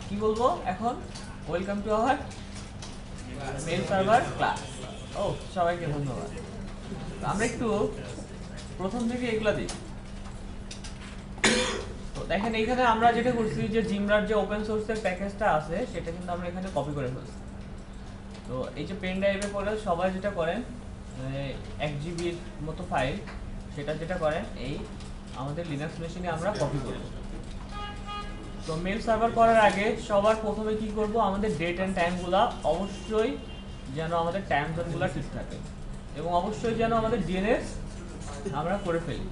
কি বলবো এখন? Welcome to our mail server class. ও সবাইকে ধন্যবাদ। আমরা একটু প্রথম থেকে এগুলা দিই। তো দেখেন এখানে আমরা যেটা করছি যে জিমরার যে ওপেন সোর্সের প্যাকেজটা আছে সেটা কিন্তু আমরা এখানে কপি করে ফেলছি। তো এই যে পেন ড্রাইভে করে সবাই যেটা করেন 1 জিবির মতো ফাইল, সেটা যেটা করেন এই আমাদের লিনাক্স মেশিনে আমরা কপি করব। তো মেল সার্ভার করার আগে সবার প্রথমে কি করব, আমাদের ডেট অ্যান্ড টাইমগুলো অবশ্যই যেন আমাদের টাইম জোনগুলো ঠিক থাকে এবং অবশ্যই যেন আমাদের ডিএনএস আমরা করে ফেলি।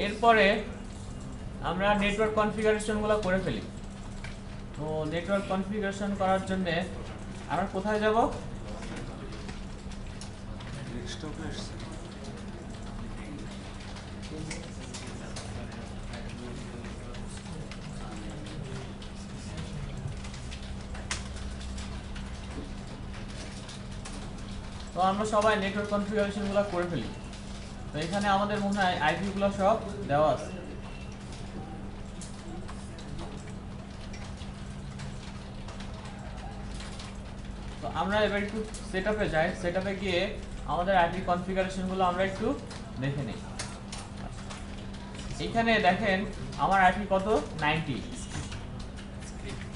এরপরে আমরা নেটওয়ার্ক কনফিগারেশনগুলো করে ফেলি। তো নেটওয়ার্ক কনফিগারেশন করার জন্য আমরা কোথায় যাব? তো আমরা সবাই নেটওয়ার্ক কনফিগারেশনগুলো করে ফেলি। তো এখানে আমাদের মনে হয় আইপিগুলো সব দেওয়া আছে। তো আমরা এবার একটু সেটআপে যাই। সেটআপে গিয়ে আমাদের আইপি কনফিগারেশনগুলো আমরা একটু দেখে নিই। এইখানে দেখেন আমার আইপি কত, 90।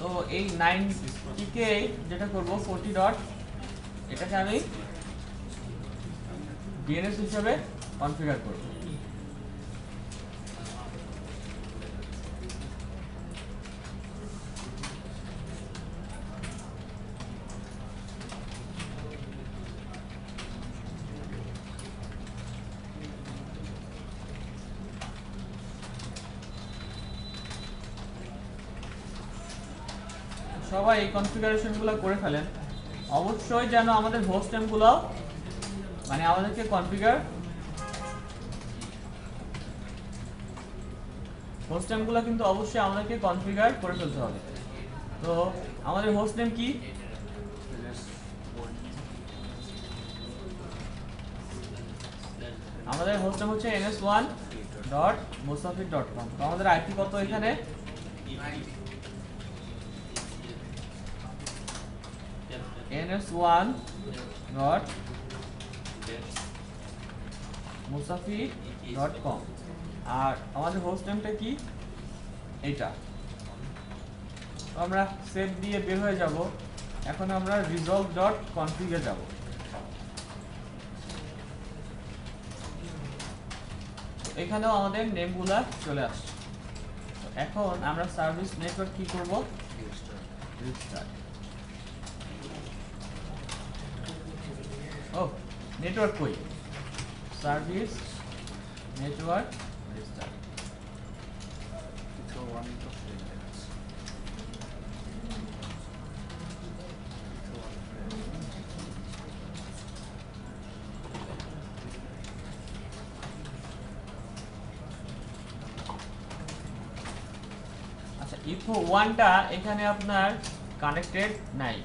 তো এই 90 কে যেটা করব 40 ডট, এটাকে আমি ডিএনএস হিসেবে কনফিগার করব। সবাই এই কনফিগারেশনগুলো করে ফেলেন। অবশ্যই যেন আমাদের হোস্ট নেমগুলো মানে আমাদেরকে হোস্ট নেমগুলো কিন্তু অবশ্যই আমাদেরকে কনফিগার করে ফেলতে হবে। তো আমাদের হোস্ট নেম কি? আমাদের হোস্ট নেম হচ্ছে ns1.mustafid.com। তো আমাদের আইপি কত এখানে? ns1.mustafid.com। আর আমাদের হোস্ট নেমটা কি? এইটা। তো আমরা সেভ দিয়ে বের হয়ে যাব। এখন আমরা resolve.config এ যাব। এখানেও আমাদের নেমগুলা চলে আসছে। এখন আমরা সার্ভিস নেটওয়ার্ক কি করব? রিস্টার্ট। ও নেটওয়ার্ক কই? Service network restart. আচ্ছা ইথো 1টা এখানে আপনার কানেক্টেড নাই।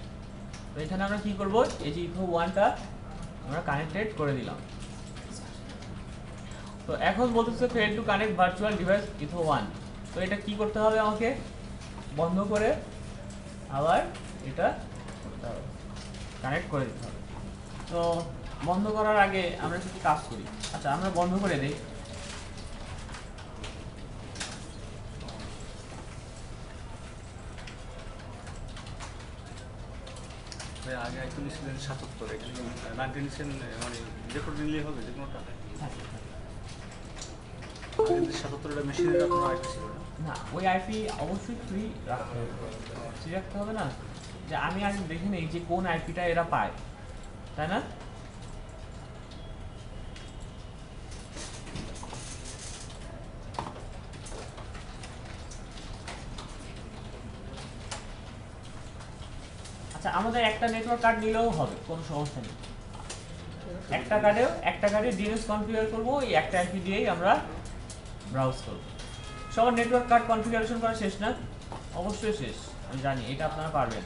তো এখানে আমরা কি করব, এই যে ইথো 1টা আমরা কানেক্টেড করে দিলাম। তো এখন বলতেছে fail to connect virtual device ইথো 1। তো এটা কি করতে হবে, আমাকে বন্ধ করে আবার এটা করতে হবে, কানেক্ট করে দিতে হবে। তো বন্ধ করার আগে আমরা কিছু কাজ করি। আচ্ছা আমরা বন্ধ করে দেই। আগে আইফোন ছিলেন ৭৭, এখানে 90 নিচ্ছেন, মানে রেকর্ড নিলেই হবে যে কোনোটা। আগে ৭৭টা মেশিনের আপনার আইপি ছিল না? না ওই আইপি অবশ্যই ফ্রি রাখতে হবে। ফ্রি রাখতে হবে না, যে আমি আগে দেখে নেই যে কোন আইপিটা এরা পায়, তাই না? আচ্ছা আমাদের একটা নেটওয়ার্ক কার্ড নিলেও হবে, কোনো সমস্যা নেই। একটা কার্ডে ডিএনএস কনফিগার করবো, এই একটা আইপি দিয়েই আমরা ব্রাউজ করব। সবার নেটওয়ার্ক কার্ড কনফিগারেশন করা শেষ না? অবশ্যই শেষ, আমি জানি এটা আপনারা পারবেন।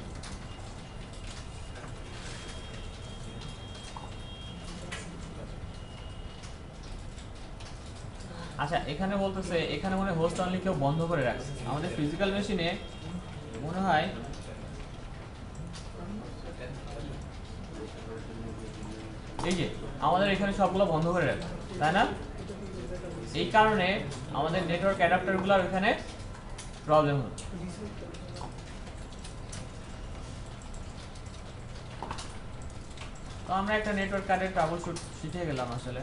আচ্ছা এখানে বলতেছে এখানে মনে হোস্ট অনলি কেউ বন্ধ করে রাখছে আমাদের ফিজিক্যাল মেশিনে মনে হয় এই যে আমাদের এখানে সবগুলো বন্ধ করে রাখছে তাই না এই কারণে আমাদের নেটওয়ার্ক অ্যাডাপ্টারগুলো এখানে প্রবলেম হচ্ছে তো আমরা একটা নেটওয়ার্ক কার্ডের ট্রাবল শুট শিখে গেলাম আসলে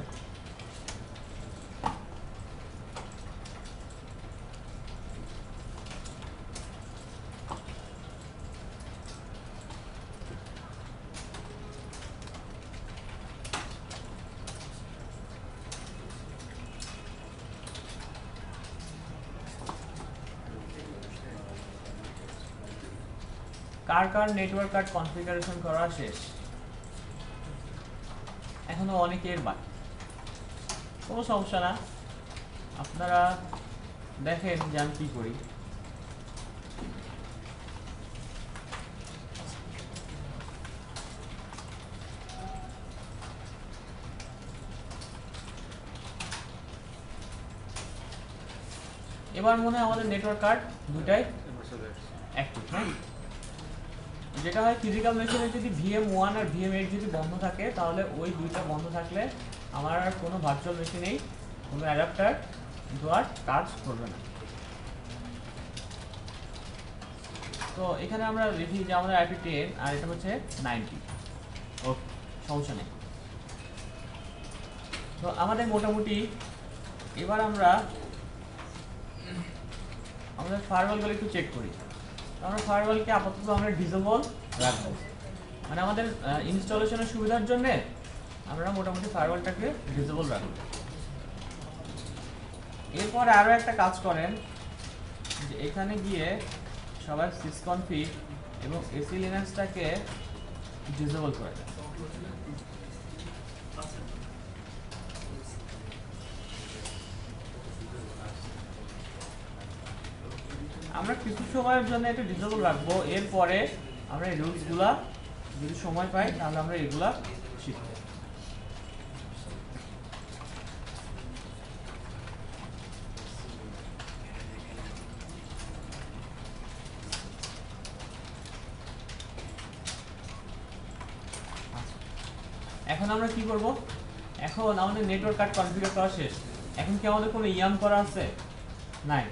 কার কার নেটওয়ার্ক কার্ড কনফিগারেশন করা শেষ এখনো অনেকের বাকি কোনো সমস্যা না আপনারা দেখেন যে আমি কি করি এবার মনে হয় আমাদের নেটওয়ার্ক কার্ড দুটাই অ্যাক্টিভ হ্যাঁ যেটা হয় ফিজিক্যাল মেশিনে যদি VM1 আর VM8 যদি বন্ধ থাকে তাহলে ওই দুইটা বন্ধ থাকলে আমার আর কোনো ভার্চুয়াল মেশিনেই কোনো অ্যাডাপ্টার কিন্তু আর কাজ করবে না তো এখানে আমরা লিখি যে আমাদের IP 10 আর এটা হচ্ছে 90 ওকে সমস্যা নেই তো আমাদের মোটামুটি এবার আমরা আমাদের ফায়ারওয়ালগুলো একটু চেক করি আমরা ফায়ারওয়ালকে আপাতত আমরা ডিসেবল রাখবো মানে আমাদের ইনস্টলেশনের সুবিধার জন্য আমরা মোটামুটি ফায়ারওয়ালটাকে ডিসেবল রাখবো এরপর আরো একটা কাজ করেন যে এখানে গিয়ে সবাই সিসকনফিগ এবং এসি লিনাক্সটাকে ডিসেবল করে দেন আমরা কিছু সময়ের জন্য এটা ডিসেবল রাখবো এরপরে আমরা এই রুলসগুলা যদি সময় পাই তাহলে আমরা এগুলা শিখবো এখন আমরা কি করব এখন আমাদের নেটওয়ার্ক কার্ড কনফিগার করা শেষ এখন কি আমাদের কোনো ইয়াম করা আছে নাই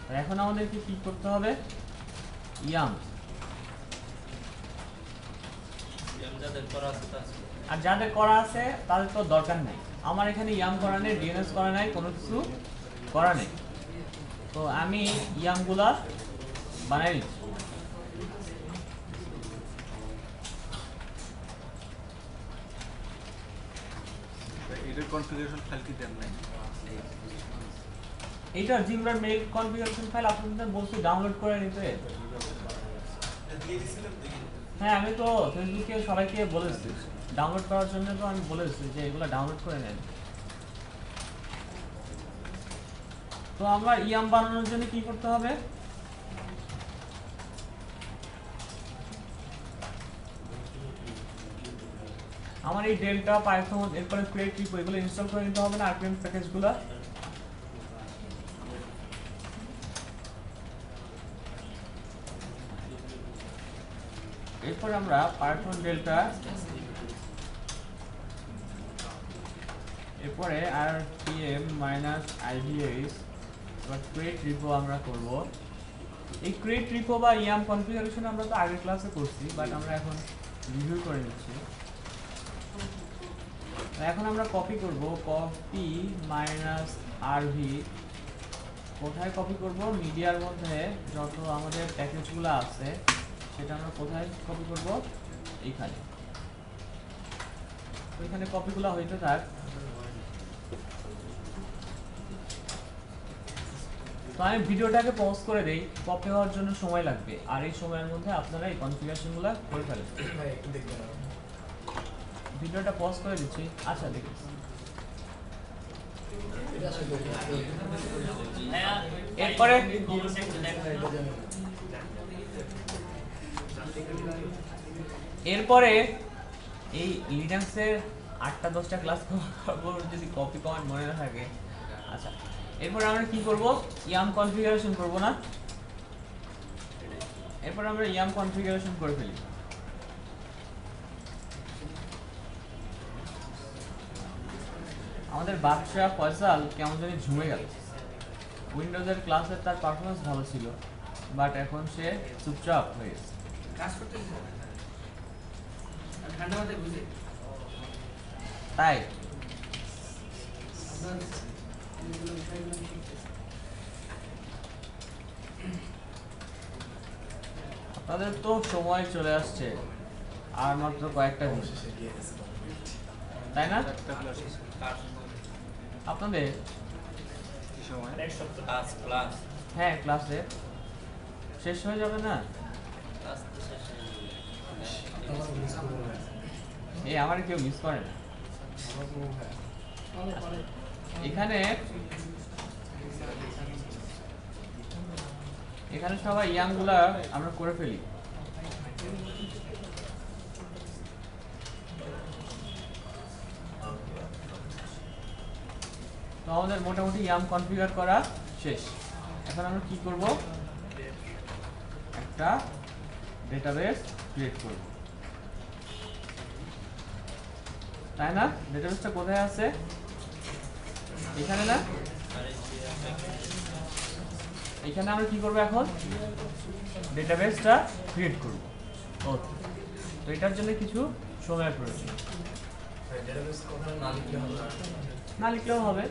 আর এখন আমাদেরকে কি করতে হবে ইয়াম আর যাদের করা আছে তাদের তো দরকার নাই আমার এখানে ইয়াম করা নেই ডিএনএস করা নাই কোনো কিছু করা নেই তো আমি ইয়ামগুলা বানাই নিচ্ছি এটার কনফিগারেশন ফাইল কি দেন নাই এইটা জিমরার মেল কনফিগারেশন ফাইল আপনাদের বলছি ডাউনলোড করে নিতে হ্যাঁ আমি তো ফেসবুকে সবাইকে বলেছি ডাউনলোড করার জন্য তো আমি বলেছি যে এগুলো ডাউনলোড করে নেন তো আমরা ইয়াম বানানোর জন্য কি করতে হবে আমার এই ডেল্টা পাইথন এরপরে ক্রিয়েট রিপো এগুলো ইনস্টল করে নিতে হবে না আরপিএম প্যাকেজগুলো এরপর আমরা পাইথন ডেল্টা এরপরে rpm -ivs বা ক্রিয়েট রিপো আমরা করব এই ক্রিয়েট রিপো বা ইয়াম কনফিগারেশন আমরা তো আগের ক্লাসে করছি বাট আমরা এখন রিভিউ করে নিচ্ছি এখন আমরা কপি করব কপি -rv কোথায় কপি করব মিডিয়ার মধ্যে যত আমাদের প্যাকেজগুলো আছে সেটা আমরা কোথায় কপি করব এইখানে তো এখানে কপিগুলো হইতে থাক তো আমি ভিডিওটাকে পজ করে দেই কপি হওয়ার জন্য সময় লাগবে আর এই সময়ের মধ্যে আপনারা এই কনফিগারেশনগুলো করে ফেলেন ভাই একটু দেখবেন ভিডিওটা পজ করে দিচ্ছি আচ্ছা দেখুন এরপরে এরপরে এই লিনাক্সের 8টা 10টা ক্লাস যদি কপি কমান্ড মনে না থাকে আচ্ছা এরপর আমরা কি করব, ইয়াম কনফিগারেশন করব না, এরপর আমরা ইয়াম কনফিগারেশন করে ফেলি। আমাদের বাদশা ফয়সাল কেমন জানি ঝুমে গেল। উইন্ডোজের ক্লাসে তার পারফরমেন্স ভালো ছিল, বাট এখন সে চুপচাপ হয়ে গেছে। কাজ করতে ঠান্ডা মাথায় বুঝে তাই আপনার এগুলো বিষয়গুলো শিখতে আপনাদের তো সময় চলে আসছে আর মাত্র কয়েকটা দিন, তাই না? একটা ক্লাস আপনাদের কি সময় হ্যাঁ ক্লাসে শেষ হয়ে যাবে না? এই আমার কেউ মিস করে না এখানে। এখানে সবাই ইয়াং গুলা আমরা করে ফেলি। তো আমাদের মোটামুটি ইয়াম কনফিগার করা শেষ। এখন আমরা কি করব, একটা ডেটাবেস ক্রিয়েট করব, তাই না? ডেটাবেসটা কোথায় আছে? এখানে না? এখানে আমরা কি করব, এখন ডেটাবেসটা ক্রিয়েট করব। ওকে, তো এটার জন্য কিছু সময়ের প্রয়োজন। না লিখলেও হবে,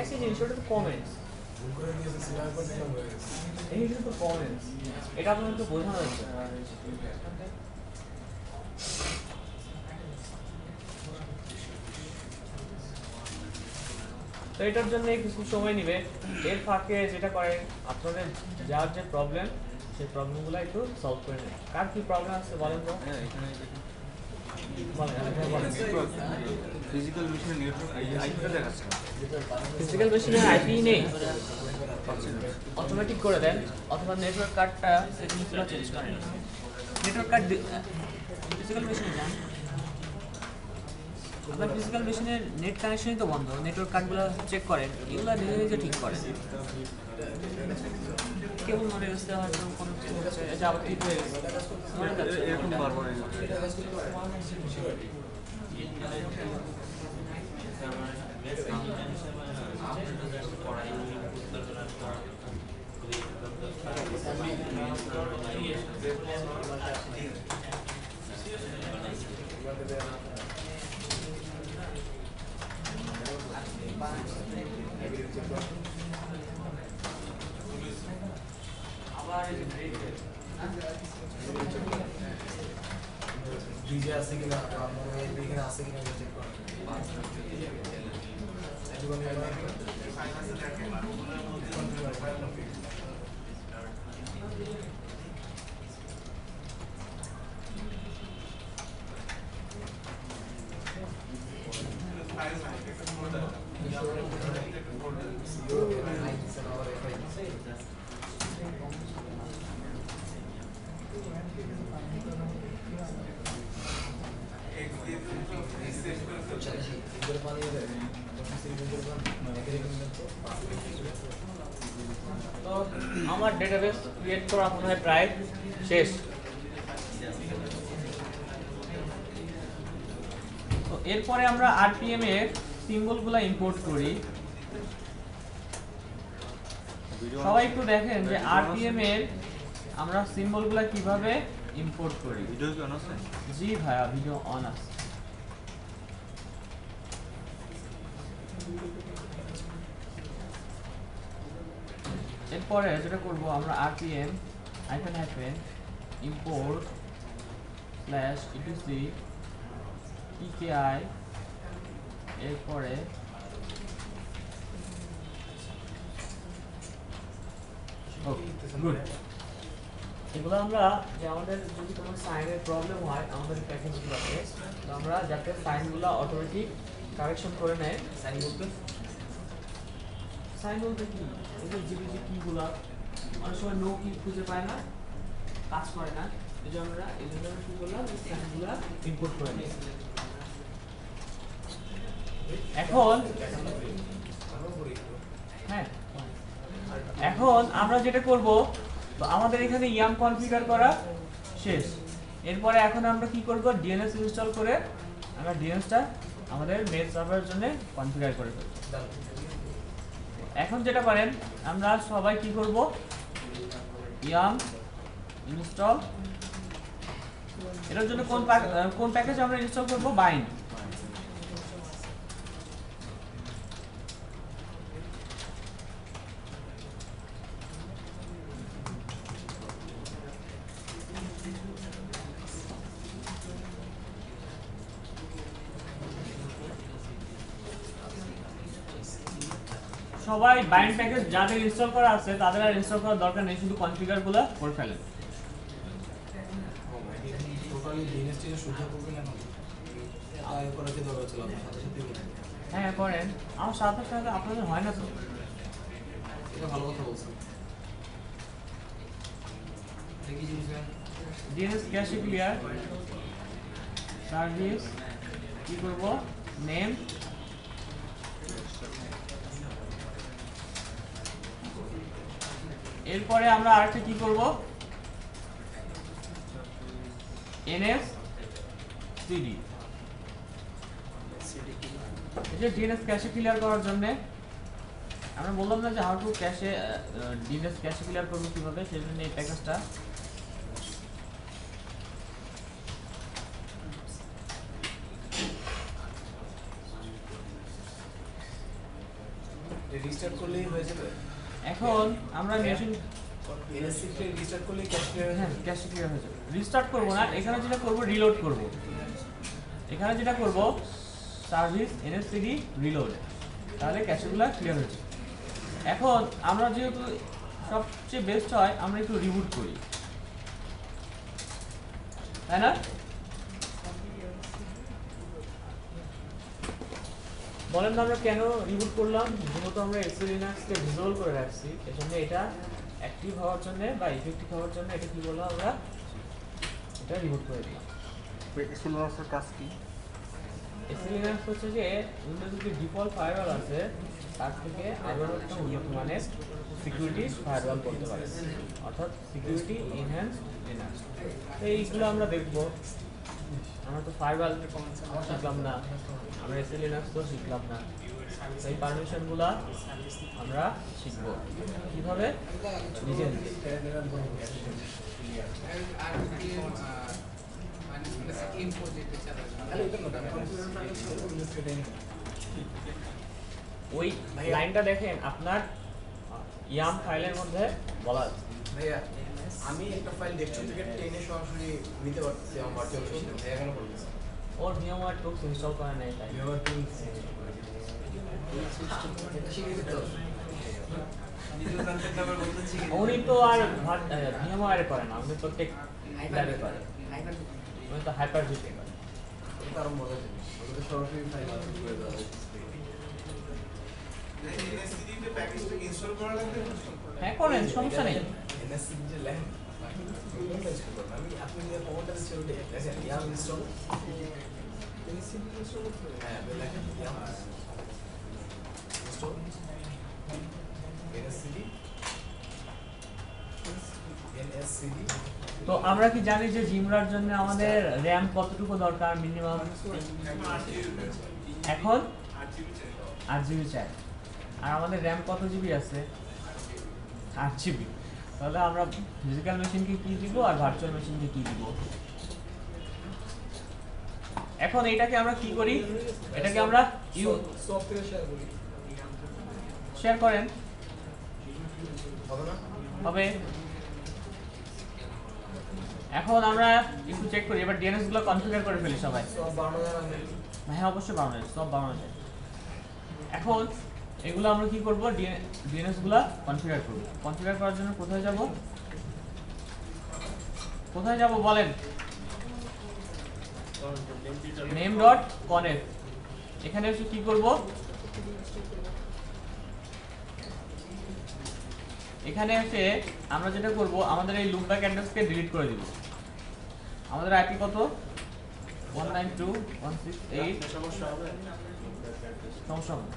একই জিনিস, ওটা তো কমেন্টস, এই তো কমেন্টস, এটা আপনাদের তো বোঝানো হয়েছে। তো এটার জন্য কিছু সময় নেবে। এর ফাঁকে যেটা করেন, আপনাদের যার যে প্রবলেম, সেই প্রবলেমগুলো একটু সলভ করে নেন। কার কি প্রবলেম আছে বলেন তো? হ্যাঁ এখানে বলেন। ফিজিক্যাল মেশিনের নেটওয়ার্ক আইপিটা দেখাচ্ছে না। ফিজিক্যাল মেশিনের আইপি নেই, অটোমেটিক করে দেন, অথবা নেটওয়ার্ক কার্ডটা সেটিংসগুলো চেঞ্জ করেন। নেটওয়ার্ক কার্ড ফিজিক্যাল মেশিনে যান, আপনার ফিজিক্যাল মেশিনের নেট কানেকশনই তো বন্ধ, নেটওয়ার্ক কার্ডগুলো চেক করেন, এগুলো নিজে নিজে ঠিক করেন। কেবল মনে গেছে হয়তো কোনো কিছু হচ্ছে, এটা আবার ঠিক হয়ে গেছে, মনে যাচ্ছে এরকম বারবার ডিজে আছে কিনা আপনার এখানে আছে কিনা চেক করুন। তো আমার ডেটাবেস ক্রিয়েট করা মনে হয় প্রায় শেষ। তো এরপরে আমরা আরপিএম এর সিম্বলগুলো ইম্পোর্ট করি। সবাই একটু দেখেন যে আরপিএম এর আমরা সিম্বলগুলো কিভাবে ইম্পোর্ট করি। ভিডিও কি অন আছে? জি ভাইয়া, ভিডিও অন আছে। এরপরে যেটা করব, আমরা rpm -hyphen import /etc tki, এরপরে গুড। এগুলো আমরা যে আমাদের যদি কোনো সাইনের প্রবলেম হয় আমাদের প্যাকেজগুলোতে, তো আমরা যাতে সাইনগুলো অটোমেটিক কারেকশন করে নেয়। সাইন বলতে কি, এই যে জিপিজি কিগুলো অনেক সময় নো কি খুঁজে পায় না, কাজ করে না, এই যে আমরা এই জন্য কি করলাম, সাইনগুলো ইম্পোর্ট করে নিই। এখন আমরাও করি একটু। হ্যাঁ, এখন আমরা যেটা করব, তো আমাদের এখানে ইয়াম কনফিগার করা শেষ। এরপরে এখন আমরা কি করব, ডিএনএস ইনস্টল করে আমরা ডিএনএসটা আমাদের মেল সার্ভারের জন্য কনফিগার করে ফেলব। Done. এখন যেটা করেন, আমরা সবাই কি করব, ইয়াম ইনস্টল, এটার জন্য কোন প্যাকেজ আমরা ইনস্টল করব, বাইন্ড। সবাই বাইন্ড প্যাকেজ যাদের ইনস্টল করা আছে তাদের আর ইনস্টল করার দরকার নেই, শুধু কনফিগারগুলো করে ফেলেন। টোটালি DNS টা শুদ্ধ করবেন এখন। তাই করা কি দরকার ছিল আপনার সাথে সাথে বলুন। হ্যাঁ করেন, আমার সাথে সাথে আপনাদের হয় না তো। এটা ভালো কথা বলছেন। দেখি জিনিসটা ডিএনএস ক্যাশে ক্লিয়ার, সার্ভিস কি করব, নেম, এরপরে আমরা আরেকটা কি করব, এনএস সিডি। এই যে ডিএনএস ক্যাশে ক্লিয়ার করার জন্য আমরা বললাম না যে how to cache DNS cache clear করব কিভাবে, সেই জন্য এই প্যাকেজটা রিস্টার্ট করলেই হয়ে যাবে। এখন আমরা মেশিন NSC তে রিস্টার্ট করলেই ক্যাশ ক্লিয়ার হয়ে হ্যাঁ যাবে। ক্যাশে ক্লিয়ার হয়ে যাবে। রিস্টার্ট করব না, এখানে যেটা করব রিলোড করব। এখানে যেটা করব সার্ভিস এনএসসিডি রিলোড, তাহলে ক্যাশেগুলো ক্লিয়ার হয়ে যাবে। এখন আমরা যেহেতু সবচেয়ে বেস্ট হয় আমরা একটু রিবুট করি, তাই না? বলেন না আমরা কেন রিবুট করলাম? যেহেতু আমরা এক্সেল লিনাক্সকে ভিজুয়াল করে রাখছি, এজন্য এটা অ্যাক্টিভ হওয়ার জন্য বা ইফেক্টিভ হওয়ার জন্য এটা কি বললাম, আমরা এটা রিবুট করে দিলাম। সিলেবাসের কাজ কি? এক্সেল লিনাক্স হচ্ছে যে উইন্ডোজের যে ডিফল্ট ফায়ারওয়াল আছে তার থেকে আরও একটা উন্নত মানের সিকিউরিটি ফায়ারওয়াল করতে পারে, অর্থাৎ সিকিউরিটি এনহ্যান্স লিনাক্স। তো এইগুলো আমরা দেখবো। আমরা তো ফায়ারওয়াল শিখলাম না, আমরা এক্সেল লিনাক্স তো শিখলাম না, সেই পারমিশনগুলো আমরা শিখবো কিভাবে নিজে নিজে। আর যদি মানে ইনফো যেটা তাহলে এটা না কনফিগার প্যাকেজ করব সেটা ওই লাইনটা দেখেন আপনার ইয়াম ফাইলের মধ্যে বলা আছে। ভাইয়া আমি একটা ফাইল ডেস্কটপ থেকে টেনে সরাসরি নিতে পারতেছি আমার ভার্চুয়াল মেশিনে। ভাইয়া কেন বলতেছে? ওর ভিএমওয়ার টুলস ইনস্টল করে নাই তাই। ভিউয়ার টুলস শিখে দিতে হবে। নিজেও জানতে পারবে বলতে শিখে দিতে উনি তো আর ভিএমওয়ার করে না, উনি তো টেক ল্যাবে করে, উনি তো হাইপার ভিতে করে। এটা আরো মজার জিনিস। ওটা সরাসরি ফাইল আপলোড করে দেওয়া হয়। NSCD তে প্যাকেজটা ইনস্টল করা লাগবে? হ্যাঁ করেন, সমস্যা নেই। NSC যে ল্যাং আমি আপনি যে কমান্ডটা দিচ্ছেন ওটা দেখেন ইয়াম ইনস্টল NSC ইনস্টল করতে হবে। হ্যাঁ দেখেন ইয়াম ইনস্টল NSCD তো আমরা কি জানি যে জিমরার জন্য আমাদের র্যাম কতটুকু দরকার মিনিমাম? এখন 8GB চাই, আর আমাদের র্যাম কত জিবি আছে? 8GB। তাহলে আমরা ফিজিক্যাল মেশিনকে কি দিব আর ভার্চুয়াল মেশিনকে কি দিব? এখন এটাকে আমরা কি করি, এটাকে আমরা সফটওয়্যার শেয়ার করি শেয়ার করেন, হবে না? হবে। এখন আমরা একটু চেক করি, এবার ডিএনএস গুলো কনফিগার করে ফেলি সবাই। সব বানানো যাবে। হ্যাঁ অবশ্যই বানানো যায়, সব বানানো যায়। এখন এগুলো আমরা কি করব, ডিএনএস গুলো কনফিগার করব। কনফিগার করার জন্য কোথায় যাব, কোথায় যাব বলেন? name.conf। এখানে এসে কি করব, এখানে এসে আমরা যেটা করব, আমাদের এই লুপব্যাক অ্যাড্রেসকে ডিলিট করে দিব। আমাদের আইপি কত? 192.168। সমস্যা হবে না,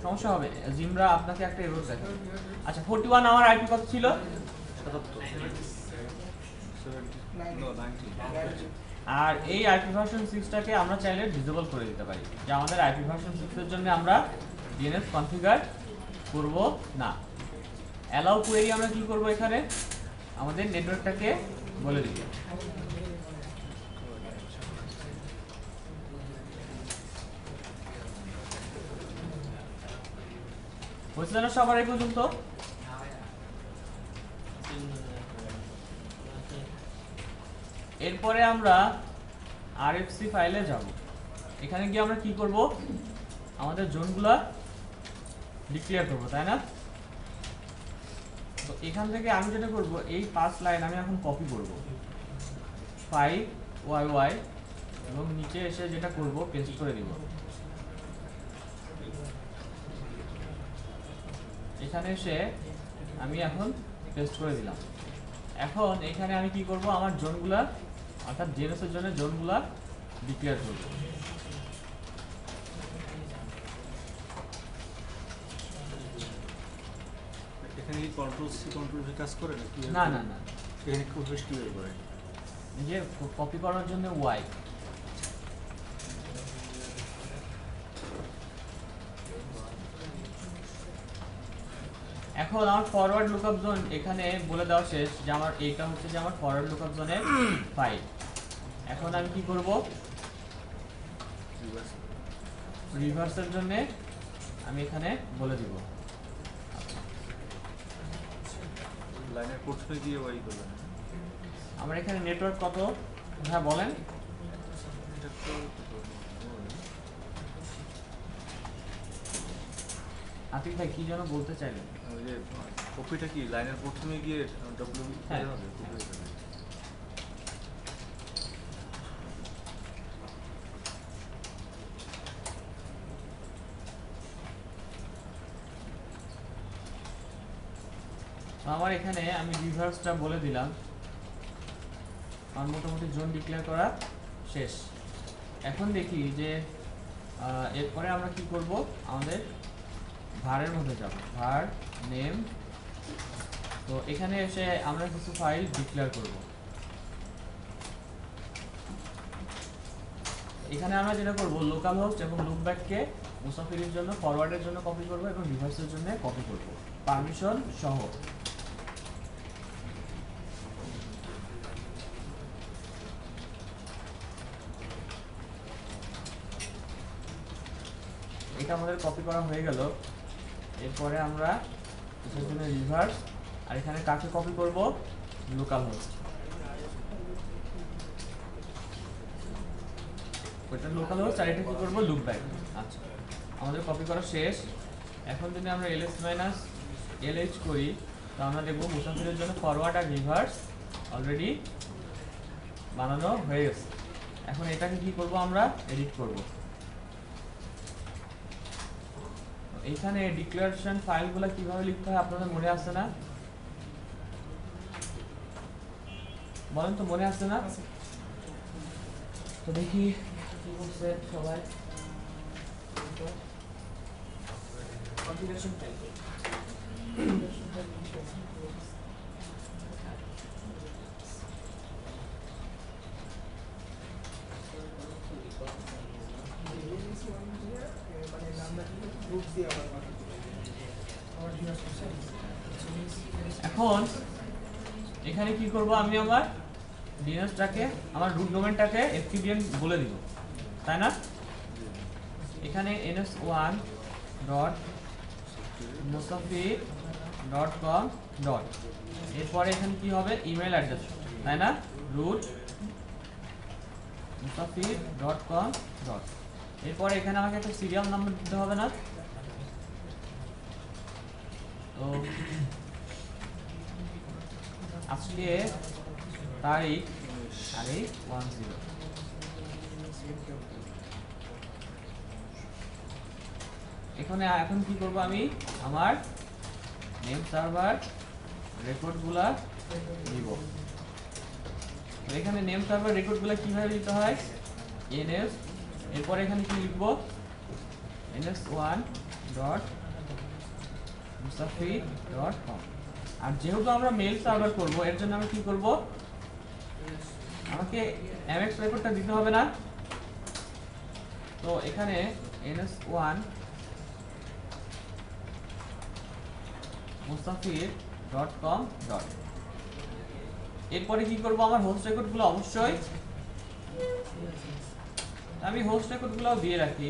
সমস্যা হবে, জিমরা আপনাকে একটা এরর দেখাবে। আচ্ছা 41 আমার আইপি কত ছিল? 90 আর এই আইপি ভার্সন 6টাকে আমরা চাইলে ডিসেবল করে দিতে পারি, যে আমাদের আইপি ভার্সন 6 এর জন্য আমরা ডিএনএস কনফিগার করব না। অ্যালাউ কোয়েরি আমরা কি করব, এখানে আমাদের নেটওয়ার্কটাকে বলে দিব। বুঝলেন না সবার এই পর্যন্ত? এরপরে আমরা আরএফসি ফাইলে যাব। এখানে গিয়ে আমরা কি করব, আমাদের জোনগুলো ডিক্লেয়ার করব, তাই না? তো এখান থেকে আমি যেটা করব, এই 5 লাইন আমি এখন কপি করব 5YY এবং নিচে এসে যেটা করব পেস্ট করে দিব। এখানে এসে আমি এখন পেস্ট করে দিলাম। এখন এখানে আমি কি করব, আমার জোনগুলা অর্থাৎ ডিএনএস এর জন্য জোনগুলা ডিক্লেয়ার করব। এখানে কি কন্ট্রোল সি কন্ট্রোল ভি কাজ করে নাকি? না না না, এখানে খুব বেশি ক্লিয়ার করে। এই যে কপি করার জন্য ওয়াই। এখন আমার ফরওয়ার্ড লুকআপ জোন এখানে বলে দেওয়া শেষ, যে আমার এইটা হচ্ছে যে আমার ফরওয়ার্ড লুকআপ জোনের ফাইল। এখন আমি কি করব, রিভার্সের জন্য আমি এখানে বলে দিব। লাইনের প্রথমে গিয়ে ওয়াই করবেন। আমার এখানে নেটওয়ার্ক কত, হ্যাঁ বলেন। এটা তো আতিক ভাই কি যেন বলতে চাইলেন? ওই যে কপিটা কি লাইনের প্রথমে গিয়ে ডব্লিউ হ্যাঁ। হবে কপি হবে। আমার এখানে আমি রিভার্সটা বলে দিলাম। আমার মোটামুটি জোন ডিক্লেয়ার করা শেষ। এখন দেখি যে এরপরে আমরা কি করব, আমাদের ভারের মধ্যে যাব, ভার নেম। তো এখানে এসে আমরা কিছু ফাইল ডিক্লেয়ার করব। এখানে আমরা যেটা করব, লোকাল হোস্ট এবং লুপব্যাককে মুসাফিরের জন্য ফরওয়ার্ডের জন্য কপি করব এবং রিভার্সের জন্য কপি করব পারমিশন সহ। এটা আমাদের কপি করা হয়ে গেল। এরপরে আমরা এটার জন্য রিভার্স, আর এখানে কাকে কপি করব, লোকাল হোস্ট। ওটা লোকাল হোস্ট আর এটা কি করব, লুপব্যাক। আচ্ছা আমাদের কপি করা শেষ। এখন যদি আমরা ls-lh করি, তো আমরা দেখব মুসাফিরের জন্য ফরওয়ার্ড আর রিভার্স অলরেডি বানানো হয়ে গেছে। এখন এটাকে কি করব, আমরা এডিট করব। এখানে ডিক্লারেশন ফাইলগুলো কিভাবে লিখতে হয় আপনাদের মনে আছে না? বলেন তো, মনে আছে না? তো দেখি কি বলছে সবাই। কনফিগারেশন ফাইল এখন এখানে কি করব, আমি আমার ডিএনএসটাকে, আমার রুট ডোমেনটাকে ftdn বলে দিব, তাই না? এখানে ns1.musafir.com. এরপরে এখানে কি হবে, ইমেল অ্যাড্রেস, তাই না? root musafir.com. এরপরে এখানে আমাকে একটা সিরিয়াল নাম্বার দিতে হবে না? তো আজকে তারিখ 10 এখানে এখন কি করব, আমি আমার নেম সার্ভার রেকর্ডগুলা দিব। এখানে নেম সার্ভার রেকর্ডগুলো কিভাবে দিতে হয়, ns, এরপর এখানে কি লিখব, ns1 dot Mustafiz dot com. আর যেহেতু আমরা মেল সার্ভার করব, এর জন্য আমি কি করব, আমাকে mx রেকর্ডটা দিতে হবে না। তো এখানে ns1 mustafir.com ডট, এরপরে কি করব, আমার হোস্ট রেকর্ডগুলো অবশ্যই আমি হোস্ট রেকর্ডগুলো দিয়ে রাখি,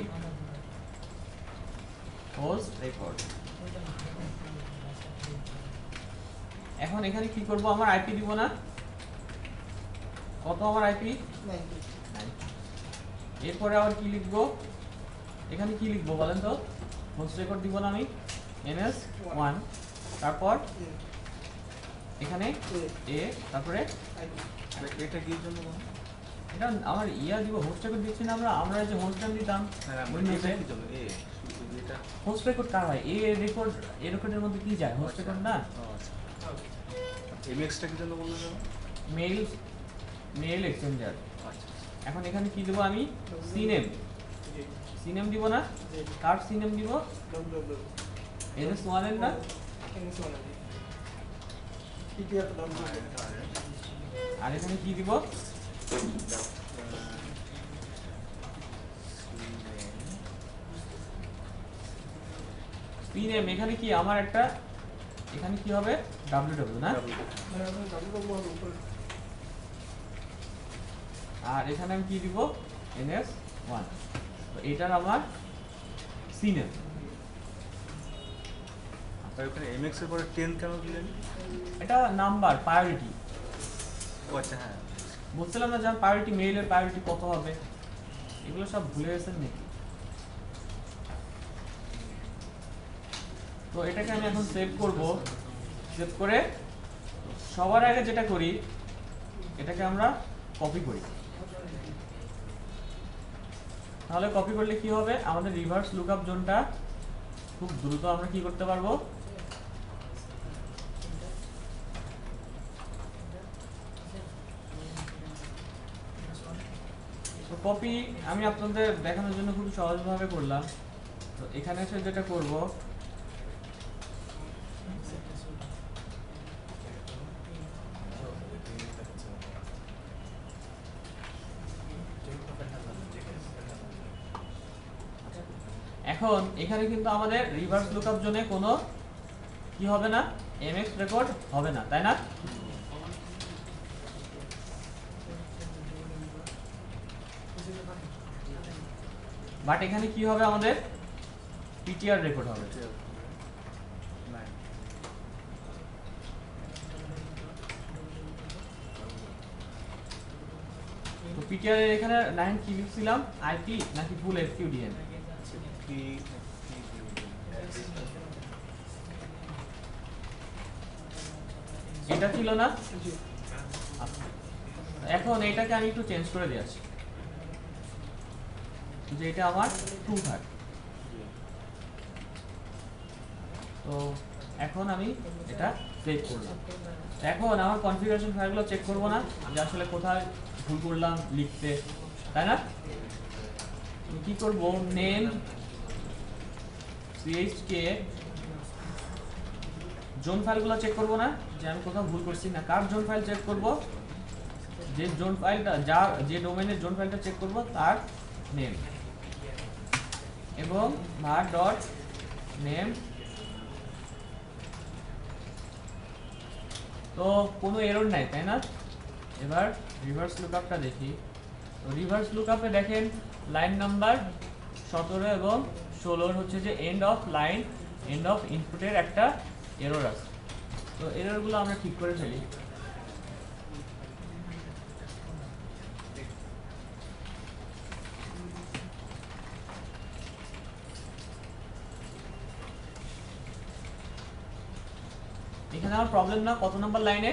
হোস্ট রেকর্ড। এখন এখানে কি করব, আমার আইপি দিব না, কত আমার আইপি, এরপরে আবার কি লিখবো, এখানে কি লিখবো বলেন তো, হোস্ট রেকর্ড দিব না আমি ns1, তারপর এখানে a, তারপরে এটা কি জন্য বলুন? এটা আমার ইয়া দিব, হোস্ট রেকর্ড দিচ্ছি না আমরা যে হোস্ট নাম দিতাম হ্যাঁ উইন্ডোজে, এটা কি জন্য এটা হোস্ট রেকর্ড কার হয়, এ রেকর্ডের মধ্যে কি যায়, হোস্ট রেকর্ড না। এমএক্সটা কি জন্য বললেন যেন? Mail exchanger. আচ্ছা এখন এখানে কি দেবো আমি, সিনেম দিব না, কার সিনেম দিব, ns1 এর না, আর এখানে কি দিব, সিনেম, এখানে কি আমার একটা, এখানে কি হবে www না, আর এখানে আমি কি দিব ns1, তো এটার আমার সিনেম। আপনার ওখানে এমএক্স এর পরে 10 কেন দিলেন? এটা নাম্বার প্রায়োরিটি, ও আচ্ছা হ্যাঁ, বলছিলাম না যার প্রায়োরিটি, মেইলের প্রায়োরিটি কত হবে, এগুলো সব ভুলে গেছেন নাকি? তো এটাকে আমি এখন সেভ করব, সেভ করে সবার আগে যেটা করি, এটাকে আমরা কপি করি। তাহলে কপি করলে কি হবে, আমাদের রিভার্স লুকআপ জোনটা খুব দ্রুত আমরা কি করতে পারবো, তো কপি আমি আপনাদের দেখানোর জন্য খুব সহজভাবে করলাম। তো এখানে এসে যেটা করব, এখন এখানে কিন্তু আমাদের রিভার্স লুকআপ জোনে কোনো কি হবে না, mx রেকর্ড হবে না, তাই না? বাট এখানে কি হবে, আমাদের ptr রেকর্ড হবে। তো ptr এর এখানে 9 কি লিখছিলাম, আইপি নাকি ফুল fqdn, এটা ছিল না। আচ্ছা, এখন এটাকে আমি একটু চেঞ্জ করে দিয়েছি, যে এটা আমার ট্রু থাকে। তো এখন আমি এটা সেভ করলাম। এখন আমার কনফিগারেশন ফাইলগুলো চেক করব না যে আসলে কোথায় ভুল করলাম লিখতে, তাই না? আমি কি করব, নেম chk জোন ফাইলগুলো চেক করব না যে আমি কোথাও ভুল করছি না, কার জোন ফাইল চেক করব, যে জোন ফাইলটা যে ডোমেইনের জোন ফাইলটা চেক করব তার নেম, এবং var ডট নেম। তো কোনো এরর নাই, তাই না? এবার রিভার্স লুকআপটা দেখি। তো রিভার্স লুকআপে দেখেন লাইন নাম্বার 17 এবং 16 হচ্ছে যে end of line, end of ইনপুটের একটা এরর আছে। তো এররগুলো আমরা ঠিক করে ফেলি। এখানে আমার প্রবলেম না, কত নাম্বার লাইনে,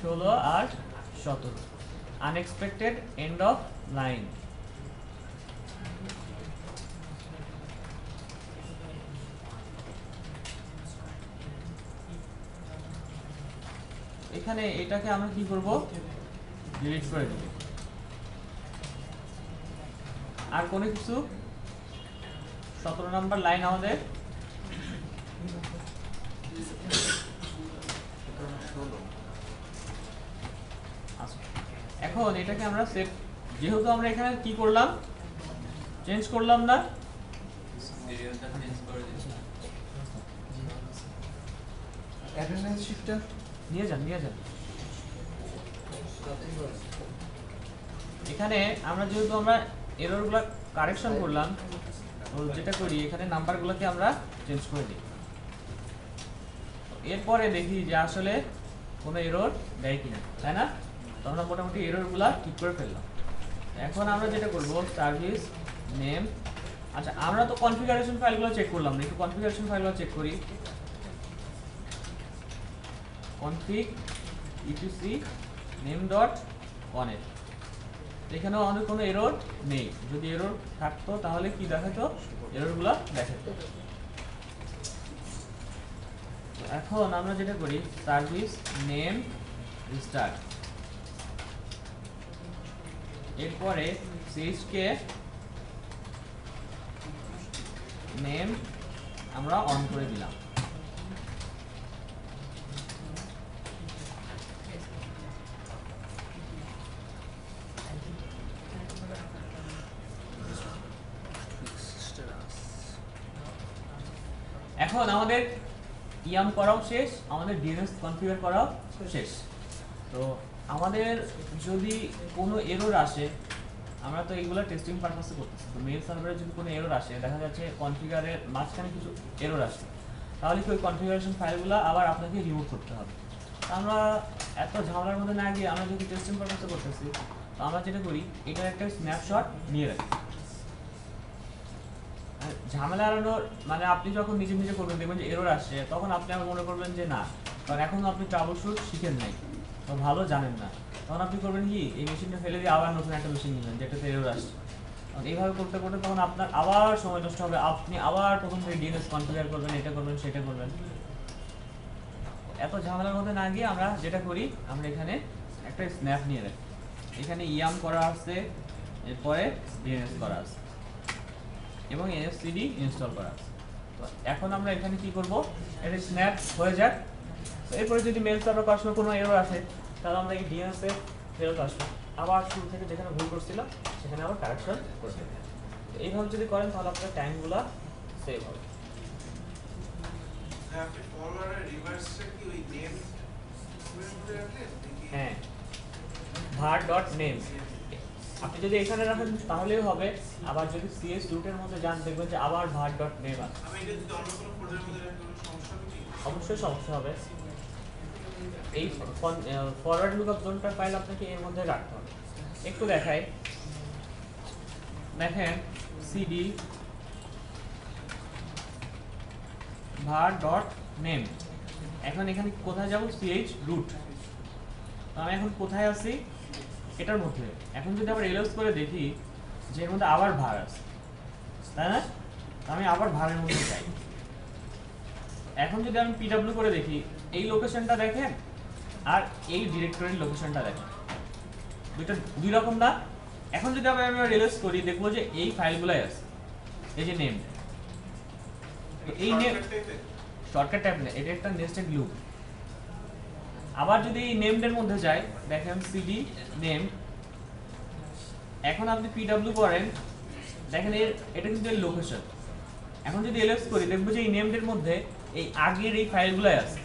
16 আর 17, আনএক্সপেক্টেড এন্ড অফ লাইন। এখানে এটাকে আমরা কি করব, ডিলিট করে দেব। আর কোনো কিছু 17 নাম্বার লাইন আমাদের। আচ্ছা, এখন এটাকে আমরা সেভ, যেহেতু আমরা এখানে কি করলাম, চেঞ্জ করলাম না, অ্যাটেন্ডেন্স শিটটা নিয়ে যান। এখানে আমরা যেহেতু আমরা এররগুলো কারেকশন করলাম, তো যেটা করি এখানে নাম্বারগুলোকে আমরা চেঞ্জ করে দিই। এরপরে দেখি যে আসলে কোনো এরর দেয় কিনা, তাই না? তো আমরা মোটামুটি এররগুলো ঠিক করে ফেললাম। এখন আমরা যেটা করব, সার্ভিস নেম, আচ্ছা আমরা তো কনফিগারেশন ফাইলগুলো চেক করলাম না, একটু কনফিগারেশন ফাইলগুলো চেক করি। config etc name.onet, এখানেও আমাদের কোনো এরর নেই। যদি এরর থাকতো তাহলে কি দেখাতো, এররগুলো দেখাতো। এখন আমরা যেটা করি, সার্ভিস নেম রিস্টার্ট, এরপরে কে নেম আমরা অন করে দিলাম। এখন আমাদের ইয়াম করাও শেষ, আমাদের ডিএনএস কনফিগার করাও শেষ। তো আমাদের যদি কোনো এরর আসে, আমরা তো এইগুলো টেস্টিং পারপাসে করতেছি, তো মেল সার্ভারে যদি কোনো এরর আসে, দেখা যাচ্ছে কনফিগারের মাঝখানে কিছু এরর আসে, তাহলে কি ওই কনফিগারেশন ফাইলগুলো আবার আপনাকে রিমুভ করতে হবে। আমরা এত ঝামেলার মধ্যে না গিয়ে আমরা যদি টেস্টিং পারপাসে করতেছি, তো আমরা যেটা করি, এটার একটা স্ন্যাপশট নিয়ে রাখি। ঝামেলা এড়ানোর মানে আপনি যখন নিজে নিজে করবেন, দেখবেন যে এরর আসছে, তখন আপনি আবার মনে করবেন যে না, কারণ এখনো আপনি ট্রাবলশুট শিখেন নাই বা ভালো জানেন না, তখন আপনি করবেন কি, এই মেশিনটা ফেলে দিয়ে আবার নতুন একটা মেশিন নেবেন যেটাতে এরর আসছে। এইভাবে করতে করতে তখন আপনার আবার সময় নষ্ট হবে, আপনি আবার প্রথম থেকে ডিএনএস কনফিগার করবেন, এটা করবেন সেটা করবেন। এত ঝামেলার মধ্যে না গিয়ে আমরা যেটা করি, আমরা এখানে একটা স্ন্যাপ নিয়ে রাখি। এখানে ইয়াম করা আছে, এরপরে ডিএনএস করা আছে এবং এনএফসিডি ইনস্টল করা আছে। তো এখন আমরা এখানে কি করব, এটা স্ন্যাপ হয়ে যাক। তো এরপরে যদি মেল সার্ভার করার সময় কোনো এরর আসে, তাহলে আমরা এই ডিএনএস এ ফেরত আসবো, আবার শুরু থেকে যেখানে ভুল করছিলাম সেখানে আবার কারেকশন করে দেবো। তো এইভাবে যদি করেন তাহলে আপনার টাইমগুলো সেভ হবে। আপনি ফরওয়ার্ড আর রিভার্সটা কি ওই নেম মধ্যে রাখলেন? হ্যাঁ, var.name আপনি যদি এখানে রাখেন তাহলেই হবে, আবার যদি সিএস রুটের মধ্যে যান দেখবেন যে আবার var.name আছে। আমি এটা যদি অন্য কোনো ফোল্ডারের মধ্যে রাখি কোনো সমস্যা হবে কি? অবশ্যই সমস্যা হবে। এই ফরওয়ার্ড লুকআপ জোনটার ফাইল আপনাকে এর মধ্যে রাখতে হবে। একটু দেখাই, দেখেন সিডি var.name, এখন এখানে কোথায় যাব, ch root, আমি এখন কোথায় আছি, এটার মধ্যে। এখন যদি আবার এলএস করে দেখি যে এর মধ্যে আবার var আছে, তাই না? আমি আবার ভারের মধ্যে যাই। এখন যদি আমি পিডব্লিউ করে দেখি, এই লোকেশনটা দেখেন আর এই ডিরেক্টরির লোকেশনটা দেখেন, দুইটা দুই রকম না? এখন যদি আমি রিলিজ করি, দেখবো যে এই ফাইলগুলাই আছে, এই যে নেম, এই নেম শর্টকাট ট্যাব না, এটা একটা নেস্টেড লুপ। আবার যদি এই নেমডের মধ্যে যাই, দেখেন সিডি নেম, এখন আপনি পিডব্লিউ করেন, দেখেন এটা কিন্তু এর লোকেশন। এখন যদি এলএস করি, দেখবো যে এই নেমডের মধ্যে এই আগের এই ফাইলগুলাই আছে,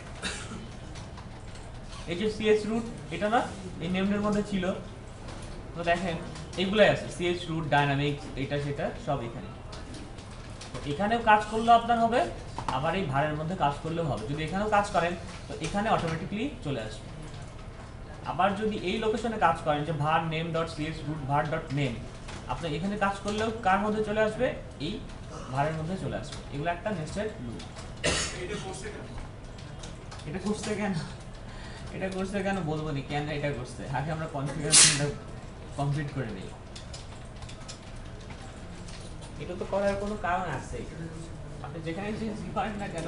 এই যে সিএস রুট, এটা না এই নেমডের মধ্যে ছিল, তো দেখেন এইগুলাই আছে, সিএস রুট, ডাইনামিক্স, এটা সেটা সব এখানে। এখানেও কাজ করলে আপনার হবে, আবার এই ভারের মধ্যে কাজ করলেও হবে। যদি এখানেও কাজ করেন তো এখানে অটোমেটিক্যালি চলে আসবে। আবার যদি এই লোকেশনে কাজ করেন, যে var name.cs root var.name, আপনি এখানে কাজ করলেও কার মধ্যে চলে আসবে, এই ভারের মধ্যে চলে আসবে। এগুলো একটা নেস্টেড লুপ। এটা করছে কেন? এটা করছে কেন, এটা করছে কেন বলবো না, কেন এটা করছে, আগে আমরা কনফিগারেশনটা কমপ্লিট করে নিই। এটা তো করার কোনো কারণ আছে, আপনি যেখানে চেঞ্জ করেন না কেন,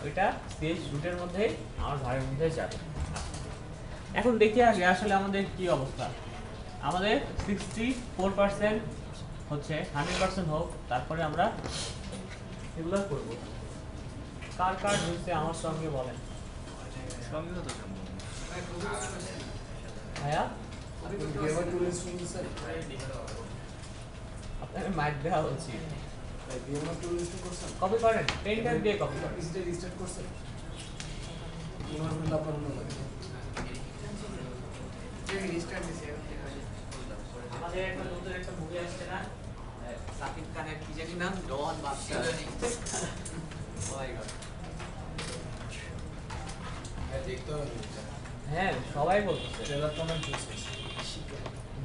ওইটা সিএস রুটের মধ্যেই আমার ভারের মধ্যে যাবে। এখন দেখি আগে আসলে আমাদের কি অবস্থা। আমাদের 64% হচ্ছে, 100% হোক, তারপরে আমরা এগুলো করব। কার কার হচ্ছে আমার সঙ্গে বলেন। সঙ্গেও তো সম্ভব না। ভাইয়া আপনি ভিএমআর টুল ইনস্টল করছেন? আপনাকে মাইক দেওয়া উচিত। ভিএমআর টুল ইনস্টল করছেন? কপি করেন, পেন ড্রাইভ দিয়ে কপি করেন। পিসিটা রিস্টার্ট করছেন? পুনর করলে আপনার অন্য লাগে। রিস্টার্ট দিছি এখন ঠিক আছে। আমাদের একটা নতুন একটা মুভি আসছে না, সাকিব খানের কি জানি নাম, ডন বাদশা। Oh my God. হ্যাঁ, দেখতে হবে জিনিসটা। হ্যাঁ সবাই বলতেছে, ট্রেলারটা অনেক জোস।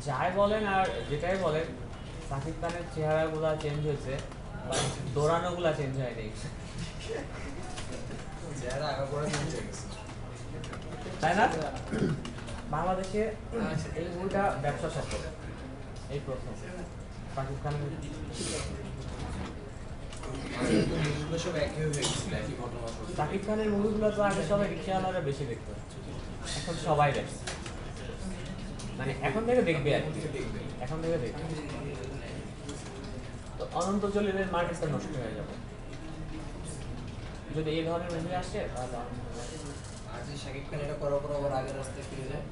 যাই বলেন আর যেটাই বলেন, সাকিব খানের চেহারাগুলা চেঞ্জ হয়েছে, দৌড়ানোগুলা চেঞ্জ হয়নি, যারা আগা পড়া চেঞ্জ হয়ে গেছে। তাই না? বাংলাদেশে এই মুভিটা ব্যবসা সফল, এই প্রথম সাকিব খানের। মুভিগুলো সব একই হয়ে গেছিল, একই ঘটনা ঘটছে। সাকিব খানের মুভিগুলো তো আগে সবাই রিক্সাওয়ালারা বেশি দেখতো, এখন সবাই দেখে, মানে এখন থেকে দেখবে আর কি, দেখবে। এখন থেকে দেখবে। তো অনন্ত জলিলের মার্কেটটা নষ্ট হয়ে যাবে যদি এই ধরনের মুভি আসে, তাহলে আর যে শাকিব খান এটা করার পর আবার আগের রাস্তায় ফিরে যায়।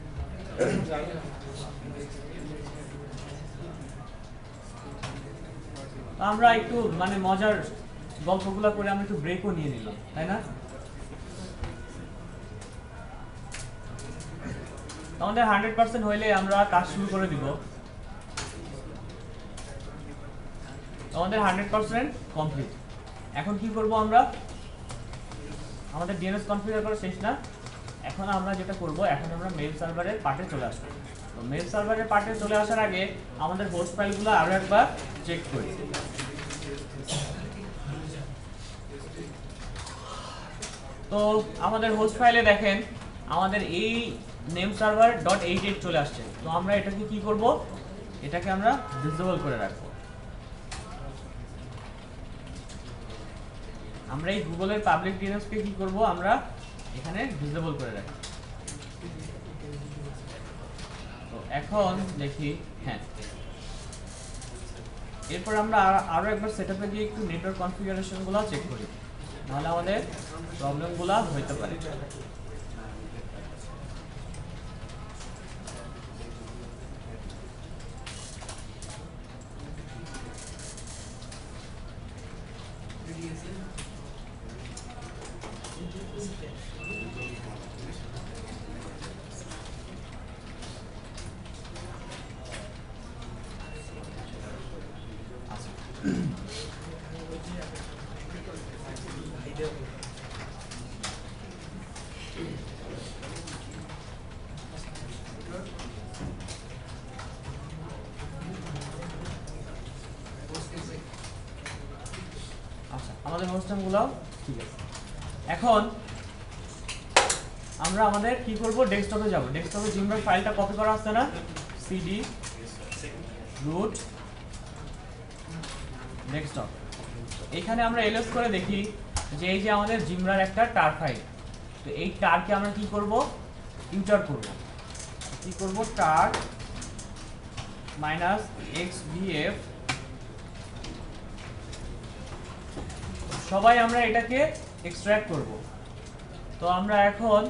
আমরা একটু মানে মজার গল্পগুলো করে আমরা একটু ব্রেকও নিয়ে নিলাম, তাই না? আমাদের 100% হইলে আমরা কাজ শুরু করে দিব। আমাদের 100% কমপ্লিট। এখন কি করব আমরা? আমাদের ডিএনএস কনফিগার করা শেষ না। এখন আমরা যেটা করব, এখন আমরা মেইল সার্ভারের পার্টে চলে আসব। তো মেইল সার্ভারের পার্টে চলে আসার আগে আমাদের হোস্ট ফাইলগুলো আরো একবার চেক করি। তো আমাদের হোস্ট ফাইলে দেখেন আমাদের এই নেম সার্ভার .88 চলে আসছে। তো আমরা এটাকে কি করব? এটাকে আমরা ডিসেবল করে রাখবো। আমরা এই গুগলের পাবলিক ডিএনএসকে কি করব? আমরা এখানে ডিসেবল করে রাখবো। তো এখন দেখি, হ্যাঁ, এরপর আমরা আরো একবার সেটআপে গিয়ে একটু নেটওয়ার্ক কনফিগারেশনগুলো চেক করি, নাহলে আমাদের প্রবলেমগুলো হইতে পারে। আচ্ছা, আমাদের হোস্টেমগুলো ঠিক আছে। এখন আমরা আমাদের কি করব? ডেস্কটপে যাব। ডেস্কটপে জিমবার ফাইলটা কপি করা আছে না, সিডি রুট ডেস্কটপ। এখানে আমরা এলএস করে দেখি যে এই যে আমাদের জিমরার একটা টার ফাইল। তো এই টারকে আমরা কি করব? ইন্টার করব। কি করব? টার -xvf। সবাই আমরা এটাকে এক্সট্রাক্ট করব। তো আমরা এখন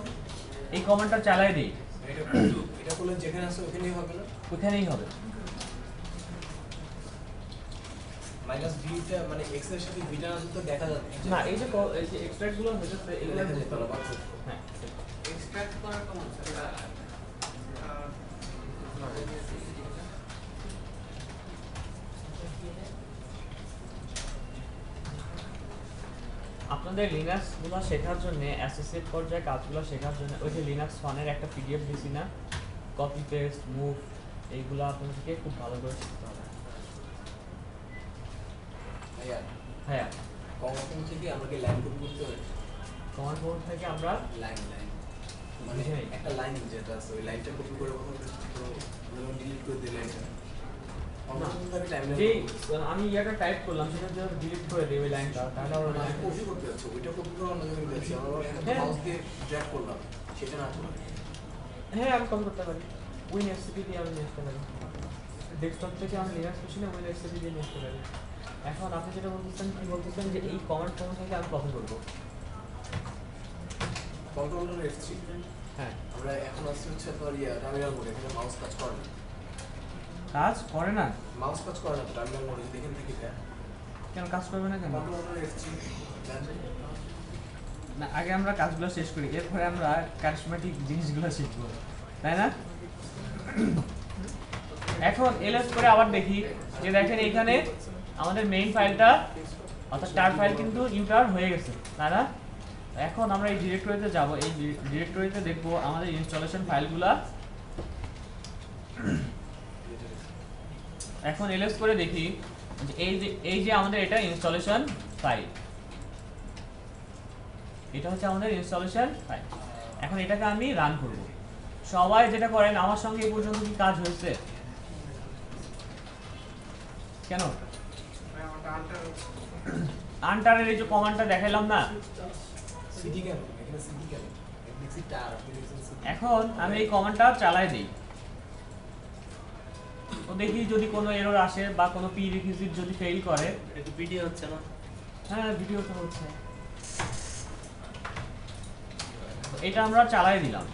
এই কমান্ডটা চালাই দিই। এটা করলে যেখানে আছে ওখানেই হবে না? ওখানেই হবে। -v টা মানে x এর সাথে v টা তো দেখা যাচ্ছে না, এই যে এক্সট্রাক্ট গুলো হচ্ছে এগুলো দেখা যেতে বুঝতে পারে। হবে। হ্যাঁ, এক্সট্রাক্ট করার কমান্ড আপনাদের লিনাক্স গুলো শেখার জন্য, অ্যাসোসিয়েট পর্যায়ে কাজগুলো শেখার জন্য ওই যে লিনাক্স ফানের একটা পিডিএফ দিছি না, কপি পেস্ট মুভ, এইগুলো আপনাদেরকে খুব ভালো করে শিখতে হবে। ভাইয়া হ্যাঁ, কমান্ড থেকে আমরা কি লাইন কপি করতে হবে? কমান্ড বোর্ড থেকে আমরা লাইন মানে বুঝাই। একটা লাইন যেটা আছে ওই লাইনটা কপি করে ডিলিট করে দিই লাইনটা। যেই আমি ইয়াটা টাইপ করলাম সেটা যদি ডিলিট করে দিই ওই লাইনটা, তাহলে আমার কপি করতে যাচ্ছে ওইটা কপি করে অন্য জায়গায় দিচ্ছি আমরা হ্যাঁ। মাউস দিয়ে ড্র্যাগ করলাম সেটা না চলে। হ্যাঁ আমি কপি করতে পারি। উইন এসসিপি দিয়ে আমি নিয়ে আসতে পারি। ডেস্কটপ থেকে আমি লিনাক্স মেশিনে উইন এসসিপি দিয়ে নিয়ে আসতে পারি। এখন আপনি যেটা বলতেছেন কি বলতেছেন যে এই কমান্ড প্রম্পট থেকে আমি কপি করব। কন্ট্রোল F3 হ্যাঁ, আমরা এখন আসছি হচ্ছে তোর টার্মিনাল মোড, এখানে মাউস কাজ করে না, কাজ করে না মাউস কাজ করে না টার্মিনাল মোডে, যদি এখান থেকে কেন কাজ করবে না কেন? কন্ট্রোল F3 না, আগে আমরা কাজগুলো শেষ করি, এরপরে আমরা কারিশমাটিক জিনিসগুলো শিখবো, তাই না? এখন এলএস করে আবার দেখি যে দেখেন এখানে আমাদের মেইন ফাইলটা অর্থাৎ টার ফাইল কিন্তু ইউটার হয়ে গেছে, তাই না? এখন আমরা এই ডিরেক্টরিতে যাব, এই ডিরেক্টরিতে দেখব আমাদের ইনস্টলেশন ফাইলগুলা। এখন এলএস করে দেখি যে এই যে আমাদের এটা ইনস্টলেশন ফাইল, এটা হচ্ছে আমাদের ইনস্টলেশন ফাইল। এখন এটাকে আমি রান করব। সবাই যেটা করেন, আমার সঙ্গে এই পর্যন্ত কি কাজ হয়েছে? কেন আনটারের এই যে কমান্ডটা দেখাইলাম না, সিডি কেন এখানে সিডি কেন লিখছি টার, আপনি লিখছেন সিডি। এখন আমি এই কমান্ডটা চালাই দিই, তো দেখি যদি কোনো এরর আসে বা কোনো পি রিকুইজিট যদি ফেল করে। এটা ভিডিও হচ্ছে না? হ্যাঁ, ভিডিও তো হচ্ছে। তো এটা আমরা চালাই দিলাম।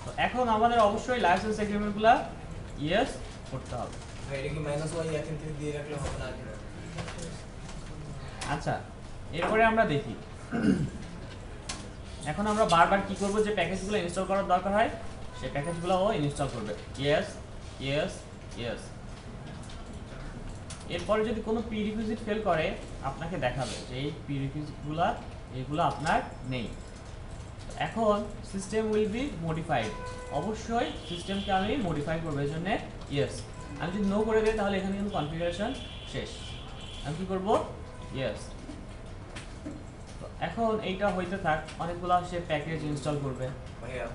তো এখন আমাদের অবশ্যই লাইসেন্স এগ্রিমেন্টগুলো ইয়েস করতে হবে। ভাই এটা কি -y এখন থেকে দিয়ে রাখলে হবে না? আচ্ছা, এরপরে আমরা দেখি এখন আমরা বারবার কি করব, যে প্যাকেজগুলো ইনস্টল করার দরকার হয় সেই প্যাকেজগুলো ও ইনস্টল করবে। Yes yes yes. এরপরে যদি কোনো প্রিরিকুইজিট ফেল করে আপনাকে দেখাবে যে এই প্রিরিকুইজিটগুলো এগুলো আপনার নেই। এখন সিস্টেম উইল বি মডিফাইড, অবশ্যই সিস্টেমকে আমি মডিফাই করবো, এর জন্য ইয়েস। আমি যদি নো করে দিই তাহলে এখানে কিন্তু কনফিগারেশন শেষ। আমি কি করবো? ইয়েস। এখন এইটা হইতে থাক, অনেকগুলো সে প্যাকেজ ইনস্টল করবে। ভাইয়া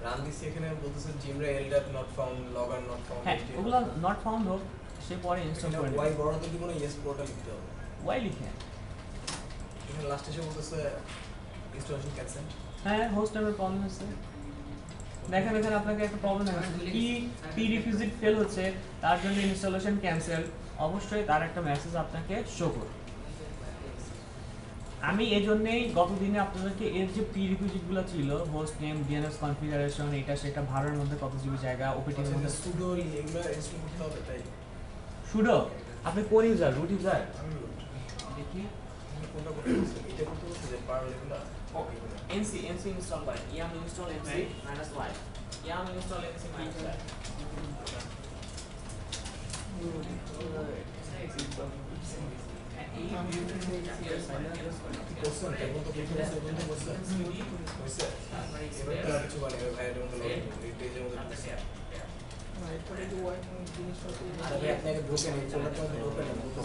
রান দিছি, এখানে বলতেছে জিমরা এলডাপ নট ফাউন্ড, লগআর নট ফাউন্ড। হ্যাঁ, ওগুলো নট ফাউন্ড হোক, সে পরে ইনস্টল করে ওয়াই নেবে। বড় হাতে দিব না ইয়েস পুরোটা লিখতে হবে। ওয়াই লিখে, এখানে লাস্টে এসে বলতেছে ইনস্টলেশন ক্যান্সেল। হ্যাঁ, হোস্ট নামের প্রবলেম হচ্ছে। দেখেন এখানে আপনাকে একটা প্রবলেম দেখাচ্ছে, কি প্রিরিকুইজিট ফেল হচ্ছে, তার জন্য ইনস্টলেশন ক্যান্সেল। অবশ্যই তার একটা মেসেজ আপনাকে শো করবে। আমি এই জন্যই গত দিনে আপনাদেরকে এর যে প্রিরিকুইজিটগুলো ছিল, হোস্ট নেম, ডিএনএস কনফিগারেশন, এটা সেটা, ভাড়ার মধ্যে কত জিবি জায়গা, ওপিটি এর মধ্যে সুডো এগুলো ইনস্টল করতে হবে। তাই সুডো। আপনি কোন ইউজার? Root user? আমি দেখি আমি কোনটা করতে বলছি, এটা করতে বলছি যে পারল এগুলো nc ইনস্টল করেন, yum install nc -y, yum install nc -y। Question কেমন তো কিছু আছে বলতে কোশ্চেন হইছে। এবার তো আর কিছু বলে ভাই, এটা মধ্যে এই পেজের মধ্যে আরে আপনাকে ঢোকেন এই চলাটা ঢোকেন না তো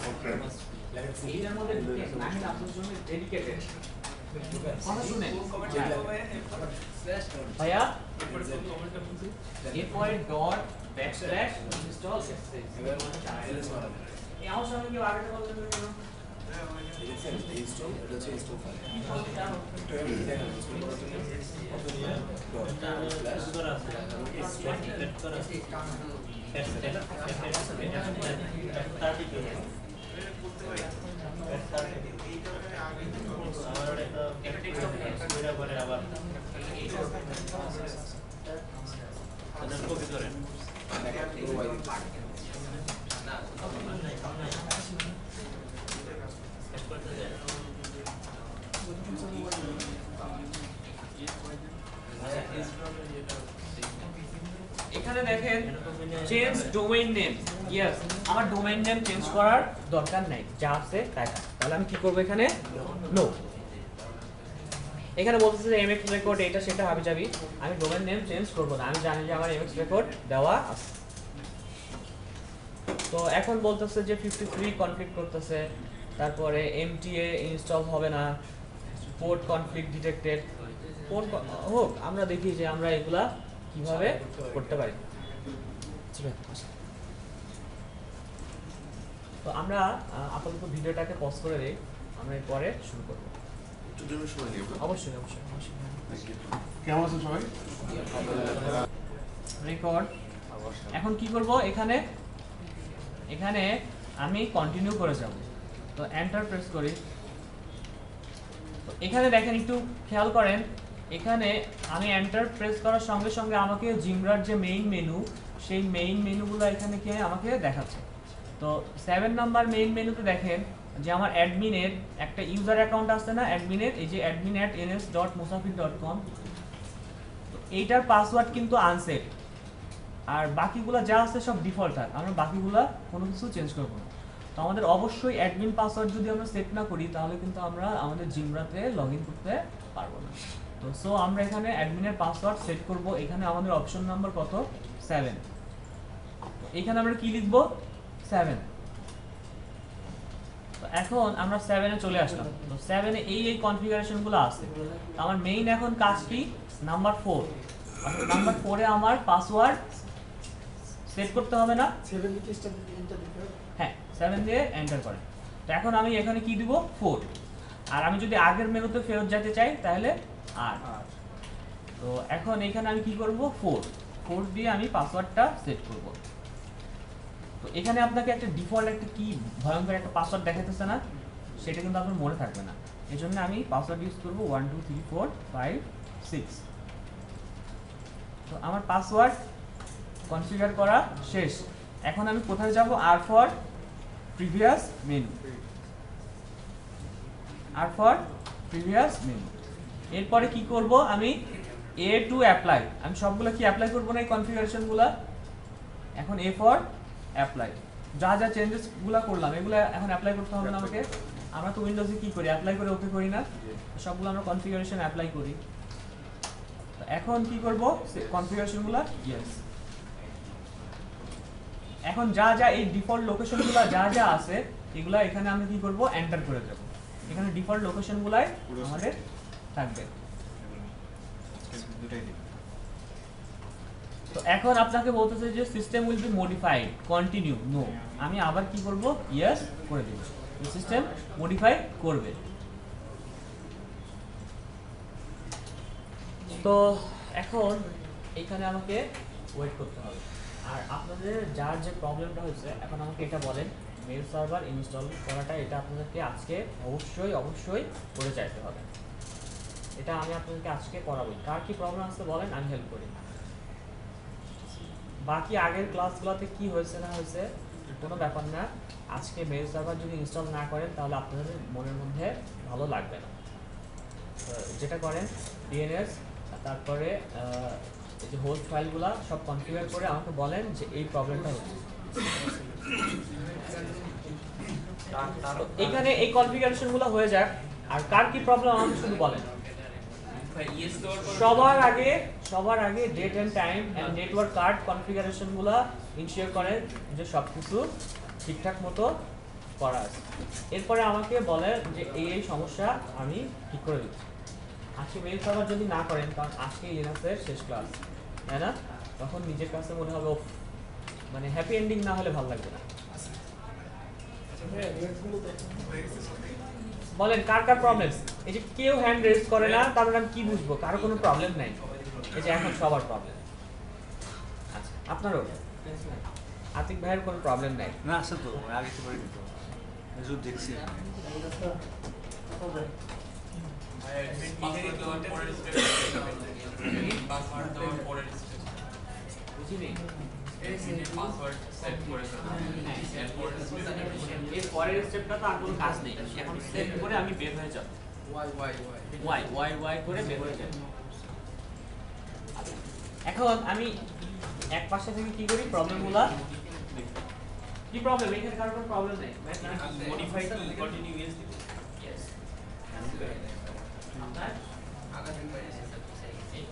লেখেন সিডি এটার মধ্যে নাহিদ আপনার জন্য ডেডিকেটেড। কথা শুনেন ভাইয়া, এরপরে ডট ব্যাকস্ল্যাশ ইনস্টল এবার এলএস মারা এই আমার সঙ্গে কি আগে বলতেন কেন? লিখছেন ইনস্টল, এটা হচ্ছে ইনস্টল ফাইল। একটু এমনি দেখেন ইনস্টল করার জন্য কত দিয়ে ডট স্ল্যাশ এখানে দেখেন চেঞ্জ ডোমেইন নেম। ইয়েস, আমার ডোমেইন নেম চেঞ্জ করার দরকার নাই, যা আছে তাই থাক। তাহলে আমি কি করব এখানে? নো। এখানে বলতেছে যে এমএক্স রেকর্ড এটা সেটা হাবিজাবি, আমি ডোমেইন নেম চেঞ্জ করব না, আমি জানি যে আমার এমএক্স রেকর্ড দেওয়া আছে। তো এখন বলতেছে যে 53 কনফ্লিক্ট করতেছে, তারপরে এমটিএ ইনস্টল হবে না, পোর্ট কনফ্লিক্ট ডিটেক্টেড। পোর্ট হোক, আমরা দেখি যে আমরা এগুলা কিভাবে করতে পারি। তো আমরা আপাতত ভিডিওটাকে পজ করে দিই, আমরা এরপরে শুরু করব। একটু জন্য সময় নিব। অবশ্যই অবশ্যই অবশ্যই। কেমন আছেন সবাই? রেকর্ড। এখন কি করব এখানে? এখানে আমি কন্টিনিউ করে যাব। তো এন্টার প্রেস করি। তো এখানে দেখেন, একটু খেয়াল করেন, এখানে আমি এন্টার প্রেস করার সঙ্গে সঙ্গে আমাকে জিমরার যে মেইন মেনু, সেই মেইন মেনুগুলো এখানে কি আমাকে দেখাচ্ছে। তো 7 নাম্বার মেইন মেনুতে দেখেন যে আমার অ্যাডমিনের একটা ইউজার অ্যাকাউন্ট আছে না, অ্যাডমিনের, এই যে admin@ns.musafir.com, তো এইটার পাসওয়ার্ড কিন্তু আনসেট, আর বাকিগুলো যা আছে সব ডিফল্ট থাক, আমরা বাকিগুলো কোনো কিছু চেঞ্জ করব না। তো আমাদের অবশ্যই অ্যাডমিন পাসওয়ার্ড যদি আমরা সেট না করি তাহলে কিন্তু আমরা আমাদের জিমরাতে লগ ইন করতে পারবো না। তো সো আমরা এখানে অ্যাডমিনের পাসওয়ার্ড সেট করব। এখানে আমাদের অপশন নাম্বার কত, 7। এখানে আমরা কি লিখবো, 7। তো এখন আমরা 7-এ চলে আসলাম। তো 7-এ এই কনফিগারেশনগুলো আছে। তো আমার মেইন এখন কাজ কি, নাম্বার 4। নাম্বার 4-এ আমার পাসওয়ার্ড সেট করতে হবে না? 7 দিকে স্টার্ট এন্টার দিতে হবে। হ্যাঁ, 7 দিয়ে এন্টার করেন। তো এখন আমি এখানে কি দিব, 4। আর আমি যদি আগের মেনুতে ফেরত যেতে চাই তাহলে 8। তো এখন এখানে আমি কি করব, 4 দিয়ে আমি পাসওয়ার্ডটা সেট করব। তো এখানে আপনাকে একটা ডিফল্ট একটা কি ভয়ঙ্কর একটা পাসওয়ার্ড দেখাতেছে না, সেটা কিন্তু আপনার মনে থাকবে না। এই জন্য আমি পাসওয়ার্ড ইউজ করব 1 2 3 4 5 6। তো আমার পাসওয়ার্ড কনফিগার করা শেষ। এখন আমি কোথায় যাব, R for previous menu, R for previous menu. এরপরে কি করব, আমি এ টু অ্যাপ্লাই, আমি সবগুলো কি অ্যাপ্লাই করব না এই কনফিগারেশনগুলো। এখন এ ফর অ্যাপ্লাই, যা যা চেঞ্জেস গুলো করলাম এগুলো এখন অ্যাপ্লাই করতে হবে না আমাকে। আমরা তো উইন্ডোজে কি করি, অ্যাপ্লাই করে ওকে করি না, সবগুলো আমরা কনফিগারেশন অ্যাপ্লাই করি। তো এখন কি করব, কনফিগারেশনগুলো ইয়েস। এখন যা যা এই ডিফল্ট লোকেশনগুলো যা যা আছে এগুলা এখানে আমি কি করব, এন্টার করে দেব। এখানে ডিফল্ট লোকেশনগুলাই আমাদের থাকবে। তো এখন আপনাকে বলতেছে যে system will be modified, continue, no. আমি আবার কি করব, ইয়েস করে দেব। সিস্টেম মডিফাই করবে। তো এখন এখানে আমাকে ওয়েট করতে হবে। আর আপনাদের যার যে প্রবলেমটা হয়েছে, এখন আমাকে এটা বলেন, মেল সার্ভার ইনস্টল করাটা এটা আপনাদেরকে আজকে অবশ্যই অবশ্যই করে চাইতে হবে। এটা আমি আপনাদেরকে আজকে করাবো। কার কি প্রবলেম আসছে বলেন, আমি হেল্প করি। বাকি আগের ক্লাসগুলোতে কি হয়েছে না হয়েছে কোনো ব্যাপার না, আজকে মেল সার্ভার যদি ইনস্টল না করেন তাহলে আপনাদের মনের মধ্যে ভালো লাগবে না। যেটা করেন, ডিএনএস, তারপরে এই যে হোস্ট ফাইলগুলো সব কনফিগার করে আমাকে বলেন যে এই প্রবলেমটা হচ্ছে। এখানে এই কনফিগারেশনগুলো হয়ে যাক, আর কার কি প্রবলেম আমাকে শুধু বলেন। সবার আগে date and time and network card কনফিগারেশনগুলো ইনশিওর করেন যে সবকিছু ঠিকঠাক মতো করা আছে। এরপরে আমাকে বলে যে এই সমস্যা আমি ঠিক করে দিচ্ছি। আজকে মেল সার্ভার যদি না করেন, কারণ আজকে লিনাক্সের শেষ ক্লাস, তাই না? তখন নিজের কাছে মনে হবে মানে হ্যাপি এন্ডিং না হলে ভালো লাগবে না। বলেন কার কার প্রবলেম। এই যে কেউ হ্যান্ড রেজ করে না, তার মানে আমি কি বুঝবো কারো কোনো প্রবলেম নাই। এই যে এখন সবার প্রবলেম। আচ্ছা, আপনারও আতিক ভাইয়ের কোনো প্রবলেম নাই? না, আছে তো, আগে তো করে দিত, যুদ্ধ দেখছি। বুঝিনি? Password এর পরের স্টেপটা তো আর কোনো কাজ নেই, এখন সেট করে আমি বের হয়ে যাব। ওয়াই করে বের হয়ে যাব। এখন আমি এক পাশে থেকে কি করি, প্রবলেমগুলো কি প্রবলেম, এখানে কারো কোনো প্রবলেম নেই। মডিফাই টু কন্টিনিউ ইয়েস দিব। ইয়েস। আপনার আগামী বাইরে এই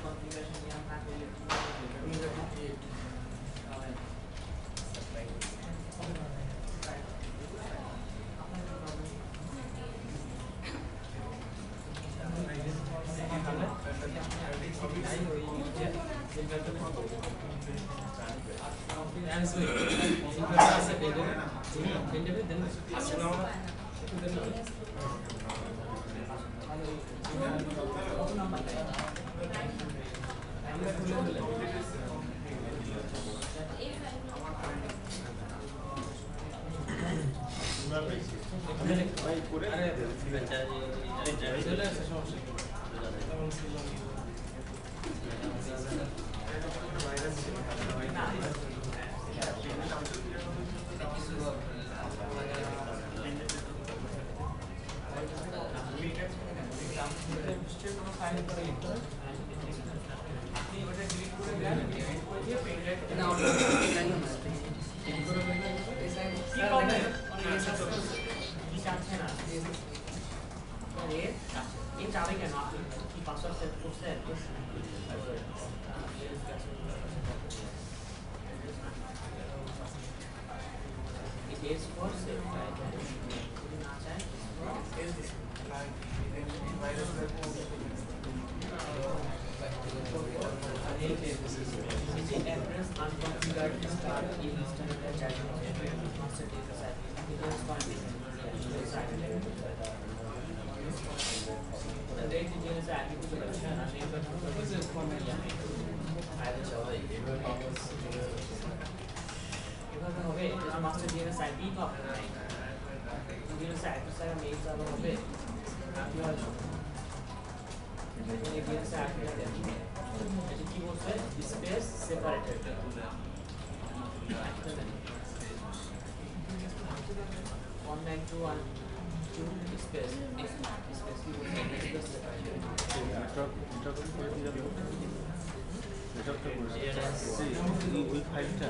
কনফিগারেশন নিয়ে আমরা করলে চলে আসে সমস্যা কি এবং ছিল মাস্টার ডিএনএস আইডি তো আপনার নাই ডিএনএস আইডি স্যার আমি এই চালু হবে কি হয় এখানে ডিএনএস আইডি আছে এটা কি বলছে স্পেস সেপারেটেড 1921 স্পেস স্পেস কি বলছে স্পেস সেপারেটেড ওই ফাইলটা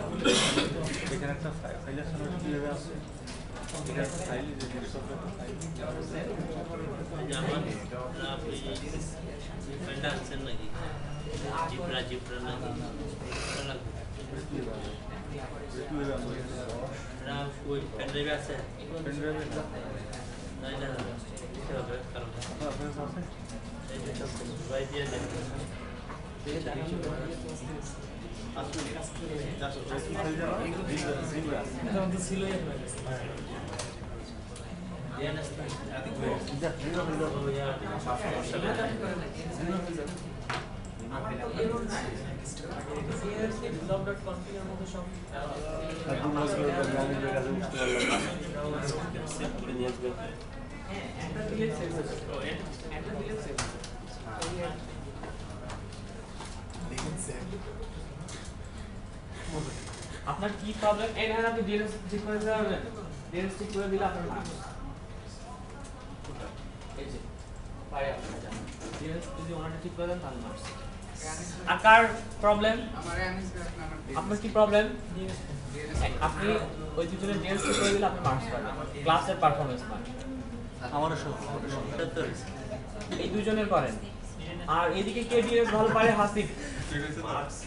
এখানে একটা ফাইল আছে না কিভাবে আছে এটা ফাইল যে ডেস্কটপে একটা ফাইল জামান আপনি ফাইলটা আনছেন নাকি জিব্রা নাকি কিভাবে আছে এটা ওই পেন ড্রাইভে আছে পেন ড্রাইভে না তাই না দিতে হবে কারণ আপনার আছে এই যে সব ভাই দিয়ে দেন আপনার কি প্রবলেম এই ধরেন আপনি ডিএনএস ঠিক করে দিবেন ডিএনএস ঠিক করে দিলে আপনার মার্কস এই যে পারে আপনার ডিএনএস যদি ওনাটা ঠিক করে দেন তাহলে মার্কস আর কার প্রবলেম আমার এমএস আপনার কি প্রবলেম আপনি ওই দুজনের ডিএনএস ঠিক করে দিলে আপনি মার্কস পাবেন ক্লাসের পারফরম্যান্স মার্কস আমারও সব এই দুজনের করেন আর এদিকে কে ডিএনএস ভালো পারে হাসিফ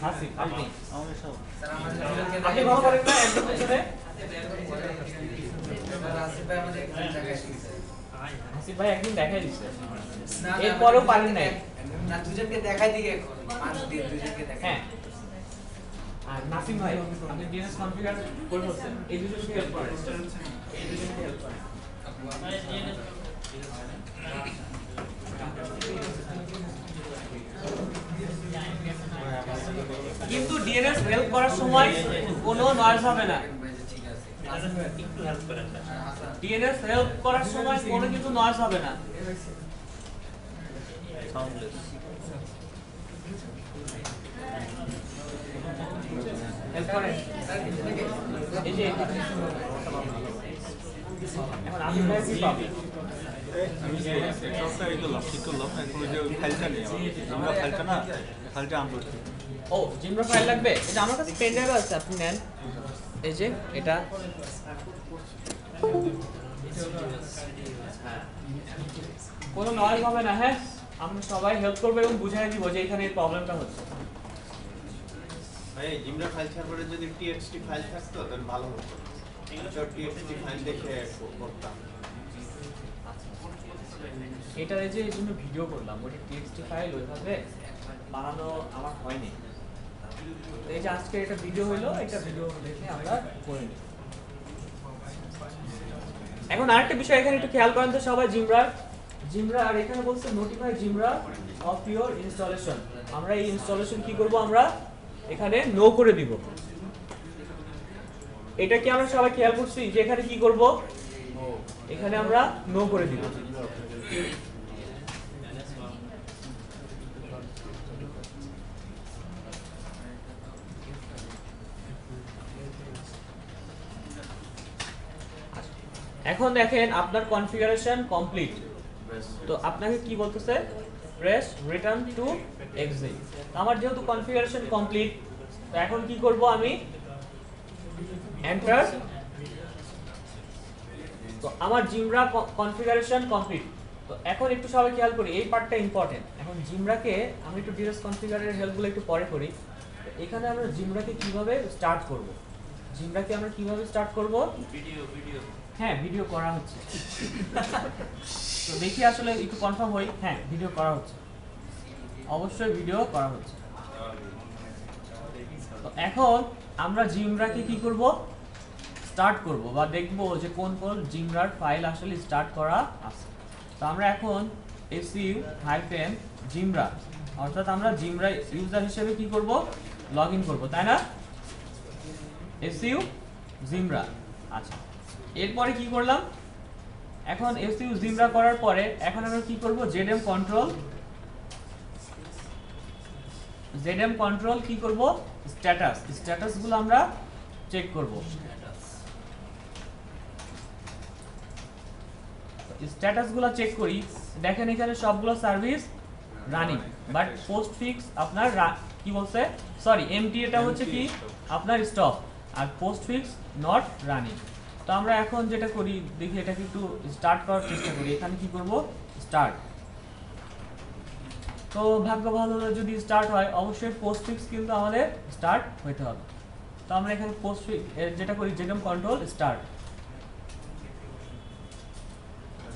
হাসিফ আপনি আমাদের সব আপনি ভালো করেন না একদম পিছনে হাসিফ ভাই একদিন দেখাই দিচ্ছে এরপরেও পারেন নাই না দুজনকে দেখাই দিই এখন 5 দিন দুজনকে দেখাই হ্যাঁ আর নাসিম ভাই আপনি ডিএনএস কনফিগার করে ফেলছেন এই দুজনকে হেল্প করেন এই দুজনকে হেল্প করেন কিন্তু ডিএনএস হেল্প করার সময় কোনো নয়েজ হবে না একটু হেল্প করেন না ডিএনএস হেল্প করার সময় কোনো কিছু নয়েজ হবে না সাউন্ডলেস হেল্প করেন এই যে এখন আমি ভাই কি পাবো আমি যে সবটা এই করলাম ঠিক করলাম এখন ওই যে ওই ফাইলটা নেই আমার ফাইলটা না ফাইলটা আপলোড ও জিমরা ফাইল লাগবে এটা আমার কাছে পেন ড্রাইভ আছে আপনি নেন এই যে এটা কোনো নয়েজ হবে না হ্যাঁ আমরা সবাই হেল্প করব এবং বুঝাই দিব যে এখানে এই প্রবলেমটা হচ্ছে ভাই জিমরা ফাইল সার্ভারে যদি টিএক্সটি ফাইল থাকতো তাহলে ভালো হতো তো টিএক্সটি ফাইল দেখে করতাম এটা এই যে এই জন্য ভিডিও করলাম ওটা টিএক্সটি ফাইল ওইভাবে বানানো আমার হয়নি তো এই যে আজকে এটা ভিডিও হলো এটা ভিডিও দেখে আমরা করে নিই এখন আরেকটা বিষয় এখানে একটু খেয়াল করেন তো সবাই জিমরা আর এখানে বলছে নোটিফাই জিমরা অফ ইওর ইনস্টলেশন আমরা এই ইনস্টলেশন কি করব আমরা এখানে নো করে দিব এটা কি আমরা সবাই খেয়াল করছি যে এখানে কি করব এখানে আমরা নো করে দিব এখন দেখেন আপনার কনফিগারেশন কমপ্লিট। তো আপনাকে কি বলতেছে, প্রেস রিটার্ন টু এক্সিট। আমার যেহেতু কনফিগারেশন কমপ্লিট, তো এখন কি করব আমি, এন্টার। তো আমার জিমরা কনফিগারেশন কমপ্লিট। তো এখন একটু সবাই খেয়াল করি, এই পার্টটা ইম্পর্টেন্ট। এখন জিমরাকে আমি একটু ডিরেক্ট কনফিগারের হেল্পগুলো একটু পরে করি। এখানে আমরা জিমরাকে কিভাবে স্টার্ট করব, জিমরাকে আমরা কিভাবে স্টার্ট করব, ভিডিও হ্যাঁ ভিডিও করা হচ্ছে। তো দেখি আসলে একটু কনফার্ম হই, হ্যাঁ ভিডিও করা হচ্ছে, অবশ্যই ভিডিও করা হচ্ছে। তো এখন আমরা জিমরাকে কি করব, স্টার্ট করব বা দেখব যে কোন কোন জিমরার ফাইল আসলে স্টার্ট করা আছে। তো আমরা এখন su-জিমরা অর্থাৎ আমরা জিমরা ইউজার হিসেবে কি করব, লগইন করব, তাই না? su-জিমরা। আচ্ছা, এরপরে কি করলাম, এখন su-জিমরা করার পরে এখন আমরা কি করব, zm কন্ট্রোল কি করব, স্ট্যাটাস গুলো আমরা চেক করব। স্ট্যাটাস গুলো চেক করি, দেখেন এখানে সবগুলো service running, but Postfix আপনার কি বলছে, সরি এমটি এটা হচ্ছে কি আপনার স্টপ, আর পোস্ট ফিক্স নট রানিং। তো আমরা এখন যেটা করি, দেখি এটাকে একটু স্টার্ট করার চেষ্টা করি। এখানে কি করব, স্টার্ট। তো ভাগ্য ভালো হলে যদি স্টার্ট হয়, অবশ্যই পোস্ট ফিক্স কিন্তু আমাদের স্টার্ট হইতে হবে। তো আমরা এখানে পোস্ট ফিক্স যেটা করি, zm কন্ট্রোল স্টার্ট।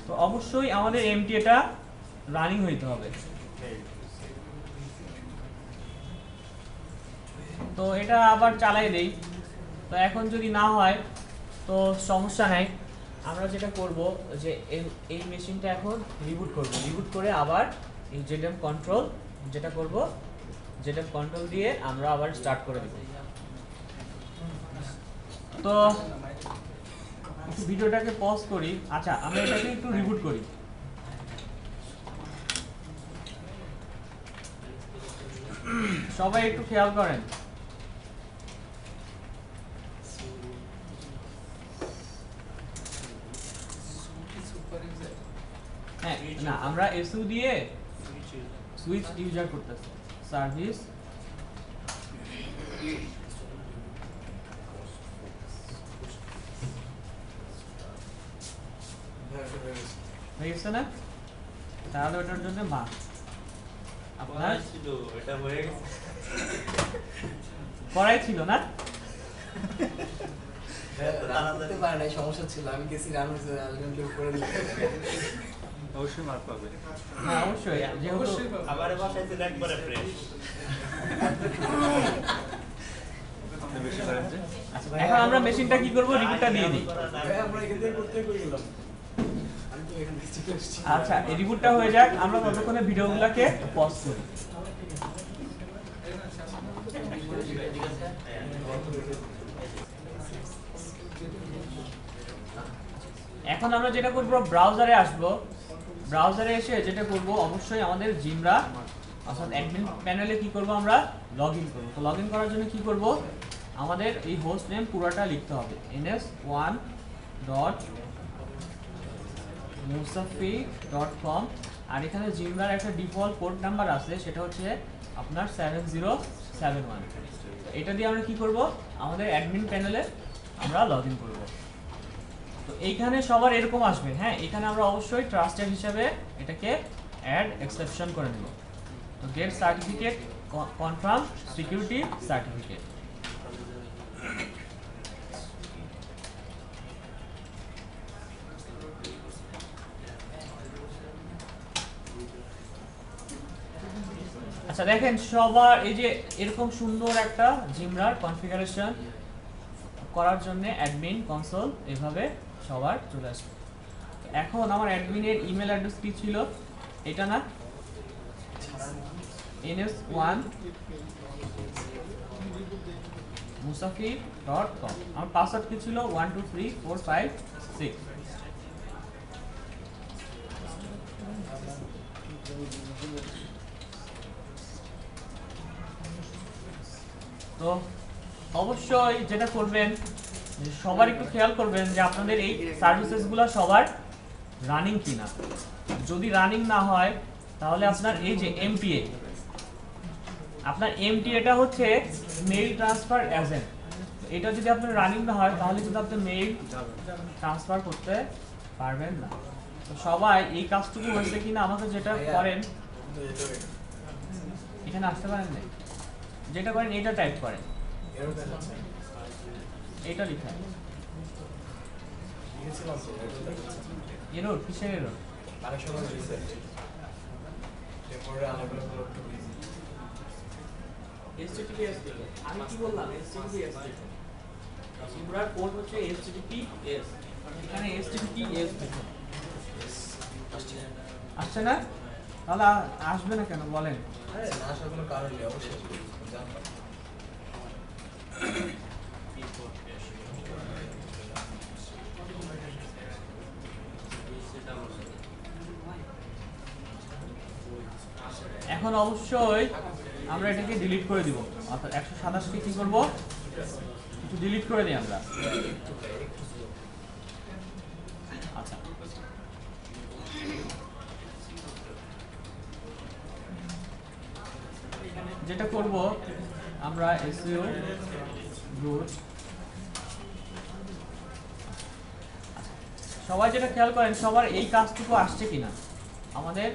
তো অবশ্যই আমাদের এমটি এটা রানিং হইতে হবে। তো এটা আবার চালাই দেই। তো এখন যদি না হয় তো সমস্যা নাই, আমরা যেটা করব যে এই মেশিনটা এখন রিবুট করব, রিবুট করে আবার এই zm কন্ট্রোল যেটা করব, zm কন্ট্রোল দিয়ে আমরা আবার স্টার্ট করে দেব। তো একটু ভিডিওটাকে পজ করি। আচ্ছা, আমরা এটাকে একটু রিবুট করি। সবাই একটু খেয়াল করেন। হ্যাঁ, না আমরা এসইউ দিয়ে সুইচ ইউজার করতেছি, সার্ভিস হয়ে গেছে না? তাহলে ওটার জন্য আপনার ছিল, এটা হয়ে গেছে। করাই ছিল না? করতে পারে নাই, সমস্যা ছিল। আমি গেছি রান হয়েছে, করে অবশ্যই মার্ক পাবে। হ্যাঁ অবশ্যই, যেহেতু আবার বসাইছিল একবারে ফ্রেশ। বেশি করেন যে এখন আমরা মেশিনটা কি করব, রিবুটটা দিয়ে দিই। আমরা এখান থেকে করতে করে গেলাম। আমি তো এখান থেকে চলে এসেছি। আচ্ছা, এই রিবুটটা হয়ে যাক, আমরা ততক্ষণে ভিডিওগুলোকে পজ করি। এখন আমরা যেটা করব, ব্রাউজারে আসব। ব্রাউজারে এসে যেটা করব, অবশ্যই আমাদের জিমরা অর্থাৎ অ্যাডমিন প্যানেলে কি করব, আমরা লগইন করব। তো লগইন করার জন্য কি করব, আমাদের এই হোস্ট নেম পুরোটা লিখতে হবে, ns1.musafi.com। আর এখানে জিমরার একটা ডিফল্ট পোর্ট নাম্বার আছে, সেটা হচ্ছে আপনার 7071। এটা দিয়ে আমরা কি করব, আমাদের অ্যাডমিন প্যানেলে আমরা লগইন করব। তো এইখানে সবার এরকম আসবে, হ্যাঁ এখানে আমরা অবশ্যই ট্রাস্টেড হিসেবে এটাকে অ্যাড এক্সেপশন করে নেব। তো get certificate confirm security certificate. আচ্ছা দেখেন, সবার এই যে এরকম সুন্দর একটা জিমরার কনফিগারেশন করার জন্য অ্যাডমিন কনসোল এভাবে সবার চলে আসবে। এখন আমার অ্যাডমিনের ইমেল অ্যাড্রেস কি ছিল, এটা না, ns1musafi.com। আমার পাসওয়ার্ড কি ছিল, 123456। তো অবশ্যই যেটা করবেন, সবার একটু খেয়াল করবেন যে আপনাদের এই সার্ভিসেসগুলো সবার রানিং কিনা। যদি রানিং না হয় তাহলে আপনার এই যে এমটিএ, আপনার এমটিএটা হচ্ছে মেইল ট্রান্সফার এজেন্ট, এটা যদি আপনার রানিং না হয় তাহলে কিন্তু আপনি মেইল ট্রান্সফার করতে পারবেন না। তো সবাই এই কাজটুকু হয়েছে কিনা আমাকে যেটা করেন, এখানে আসতে পারেন না, যেটা করেন এটা টাইপ করেন, এটা লিখেন। এরর কিসের এরর? HTTPS দিলো। আমি কি বললাম? HTTPS দিলো। জিমরার কোড হচ্ছে HTTPS, এখানে HTTPS দিলো। আসছে না? তাহলে আসবে না কেন বলেন? আরে না আসার কোনো কারণ নেই, অবশ্যই জানতাম। এখন অবশ্যই আমরা এটাকে ডিলিট করে দিব, অর্থাৎ 127 কে কি করব, একটু ডিলিট করে দিই আমরা। আচ্ছা, যেটা করব আমরা এসইও রুট, সবাই যেটা খেয়াল করেন সবার এই কাজটুকু আসছে কিনা আমাদের।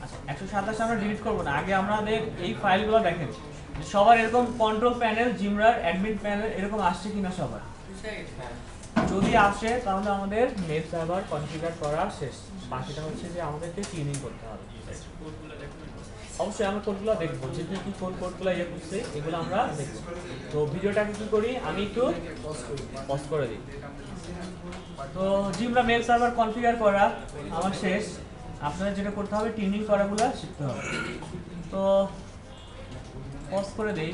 আচ্ছা, 127 আমরা ডিলিট করবো না, আগে আমাদের এই ফাইলগুলো দেখেন সবার এরকম কন্ট্রোল প্যানেল, জিমরার অ্যাডমিন প্যানেল এরকম আসছে কিনা সবার। যদি আসে তাহলে আমাদের মেল সার্ভার কনফিগার করা শেষ, বাকিটা হচ্ছে যে আমাদেরকে ক্লিনিং করতে হবে। অবশ্যই আমরা কোডগুলো দেখবো, যে কি কোডগুলো ইয়ে করছে এগুলো আমরা দেখবো। তো ভিডিওটাকে কি করি, আমি একটু পজ করে দিই। তো জিমরা মেল সার্ভার কনফিগার করা আমার শেষ, আপনারা যেটা করতে হবে টিউনিং করাগুলো শিখতে হবে। তো পজ করে দেই।